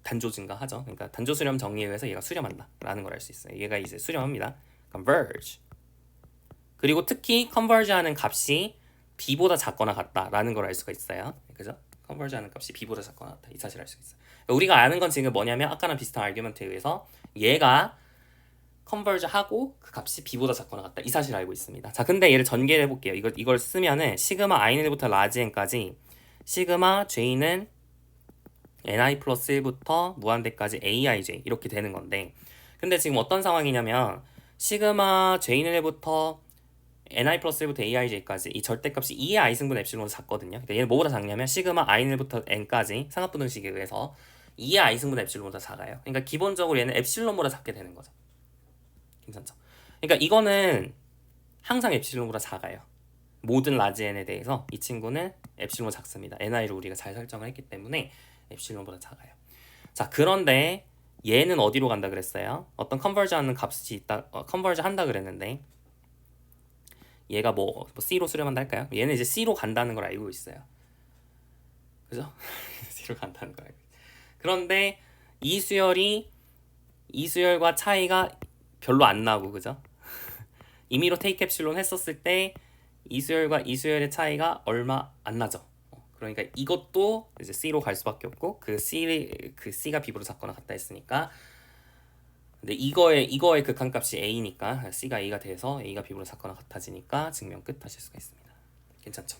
단조 증가하죠. 그러니까 단조 수렴 정리에 의해서 얘가 수렴한다 라는 걸 알 수 있어요. 얘가 이제 수렴합니다. converge. 그리고 특히 converge 하는 값이 b보다 작거나 같다라는 걸 알 수가 있어요. 그죠? converge 하는 값이 b보다 작거나 같다. 이 사실을 알 수 있어요. 그러니까 우리가 아는 건 지금 뭐냐면 아까랑 비슷한 아규먼트에 의해서 얘가 converge 하고 그 값이 b보다 작거나 같다. 이 사실을 알고 있습니다. 자, 근데 얘를 전개를 해볼게요. 이걸 쓰면은 시그마 i는 1부터 라지 n까지 시그마 j는 ni 플러스 1부터 무한대까지 aij 이렇게 되는 건데 근데 지금 어떤 상황이냐면 시그마 j는 1부터 ni 플러스 1부터 aij까지 이 절대값이 2의 i승분 엡실론보다 작거든요. 그러니까 얘는 뭐보다 작냐면 시그마 i는 1부터 n까지 상합분등식에 의해서 2의 i승분 엡실론보다 작아요. 그러니까 기본적으로 얘는 엡실론보다 작게 되는 거죠. 괜찮죠? 그러니까 이거는 항상 엡실론보다 작아요. 모든 라지 n에 대해서 이 친구는 엡실론보다 작습니다. ni를 우리가 잘 설정을 했기 때문에 엡실론보다 작아요. 자, 그런데 얘는 어디로 간다 그랬어요? 어떤 컨버지 하는 값이 있다, 컨버지 한다 그랬는데 얘가 뭐 C로 수렴한다 할까요? 얘는 이제 C로 간다는 걸 알고 있어요. 그죠? C로 간다는 걸 알고 있어요. 그런데 이 수열과 차이가 별로 안 나고, 그죠? 임의로 테이크 엡실론 했었을 때 이 수열과 이 수열의 차이가 얼마 안 나죠. 그러니까 이것도 이제 C로 갈 수밖에 없고 그 C가 B보다 작거나 같다 했으니까 근데 이거의 극한값이 a니까 c가 a가 돼서 a가 b보다 작거나 같아지니까 증명 끝 하실 수가 있습니다. 괜찮죠?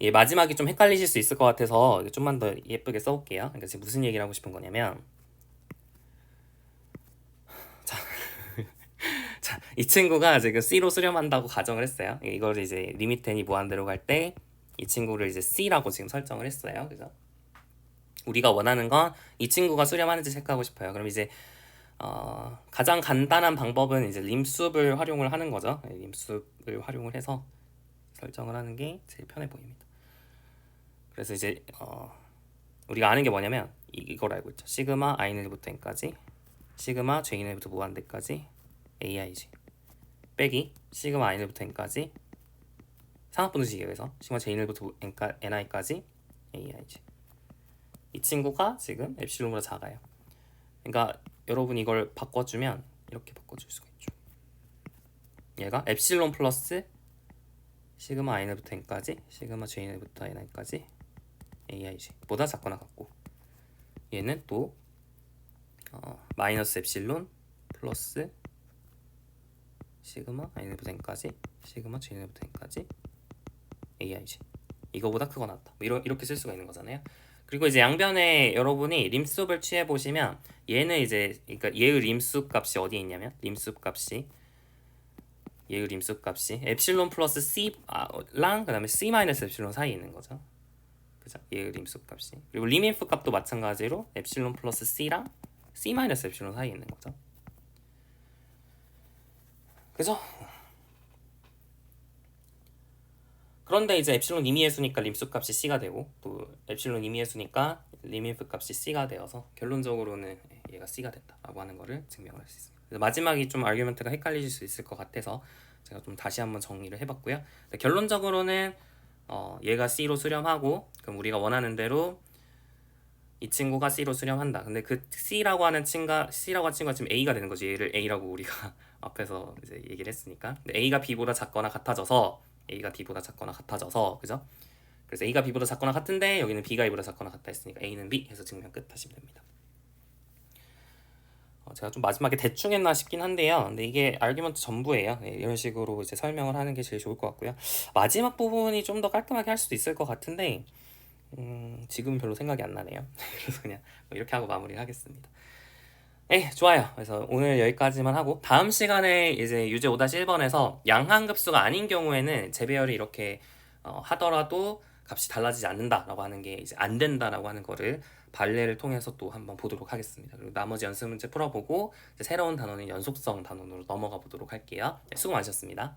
예, 마지막이 좀 헷갈리실 수 있을 것 같아서 좀만 더 예쁘게 써볼게요. 그러니까 지금 무슨 얘기를 하고 싶은 거냐면, 자, 이 친구가 지금 C로 수렴한다고 가정을 했어요. 이걸 이제 리미트 n이 무한대로 갈 때 이 친구를 이제 C라고 지금 설정을 했어요. 그죠? 우리가 원하는 건 이 친구가 수렴하는지 체크하고 싶어요. 그럼 이제 가장 간단한 방법은 이제 림숲을 활용을 하는 거죠. 림숲을 활용을 해서 설정을 하는 게 제일 편해 보입니다. 그래서 이제 우리가 아는 게 뭐냐면 이걸 알고 있죠. 시그마 i는부터 n까지 시그마 j는부터 무한대까지 aig 빼기 시그마 i는부터 n까지 상하분수식이에요. 그래서 시그마 j는부터 ni까지 aig 이 친구가 지금 엡실론보다 작아요. 그러니까 여러분 이걸 바꿔주면 이렇게 바꿔줄 수가 있죠. 얘가 엡실론 플러스 시그마 i는부터 n까지 시그마 j는부터 ni까지 aig 보다 작거나 같고, 얘는 또 마이너스 엡실론 플러스 시그마 i는부터 n까지 시그마 j는부터 n까지 aig 이거보다 크거나 같다. 이렇게 쓸 수가 있는 거잖아요. 그리고 이제 양변에 여러분이 림숲을 취해 보시면 얘는 이제 그러니까 얘의 림숲 값이 어디에 있냐면 얘의 림숲 값이 엡실론 플러스 c랑 그다음에 c 마이너스 엡실론 사이에 있는 거죠. 그죠? 얘의 림숲 값이. 그리고 리민프 값도 마찬가지로 엡실론 플러스 c랑 c 마이너스 엡실론 사이에 있는 거죠. 그죠? 그런데 이제 엡실론 임의의 수니까 림숲 값이 c가 되고 또 엡실론 임의의 수니까 리민프 값이 c가 되어서 결론적으로는 얘가 c가 된다라고 하는 거를 증명을 할 수 있습니다. 그래서 마지막이 좀 아르규먼트가 헷갈리실 수 있을 것 같아서 제가 좀 다시 한번 정리를 해봤고요. 결론적으로는 얘가 c로 수렴하고 그럼 우리가 원하는 대로 이 친구가 c로 수렴한다. 근데 그 c라고 하는 친구가 지금 a가 되는 거지. 얘를 a라고 우리가 앞에서 이제 얘기를 했으니까. 근데 a가 b보다 작거나 같아져서 그죠? 그래서 a가 b보다 작거나 같은데 여기는 b가 a보다 작거나 같다 했으니까 a는 b 해서 증명 끝 하시면 됩니다. 제가 좀 마지막에 대충 했나 싶긴 한데요. 근데 이게 아르규먼트 전부예요. 네, 이런 식으로 이제 설명을 하는 게 제일 좋을 것 같고요. 마지막 부분이 좀 더 깔끔하게 할 수도 있을 것 같은데 지금 별로 생각이 안 나네요. 그래서 그냥 뭐 이렇게 하고 마무리를 하겠습니다. 네, 좋아요. 그래서 오늘 여기까지만 하고 다음 시간에 이제 유제 5-1번에서 양항급수가 아닌 경우에는 재배열이 이렇게 하더라도 값이 달라지지 않는다라고 하는 게 이제 안 된다라고 하는 거를 발레를 통해서 또 한번 보도록 하겠습니다. 그리고 나머지 연습 문제 풀어보고 이제 새로운 단원인 연속성 단원으로 넘어가 보도록 할게요. 네, 수고 많으셨습니다.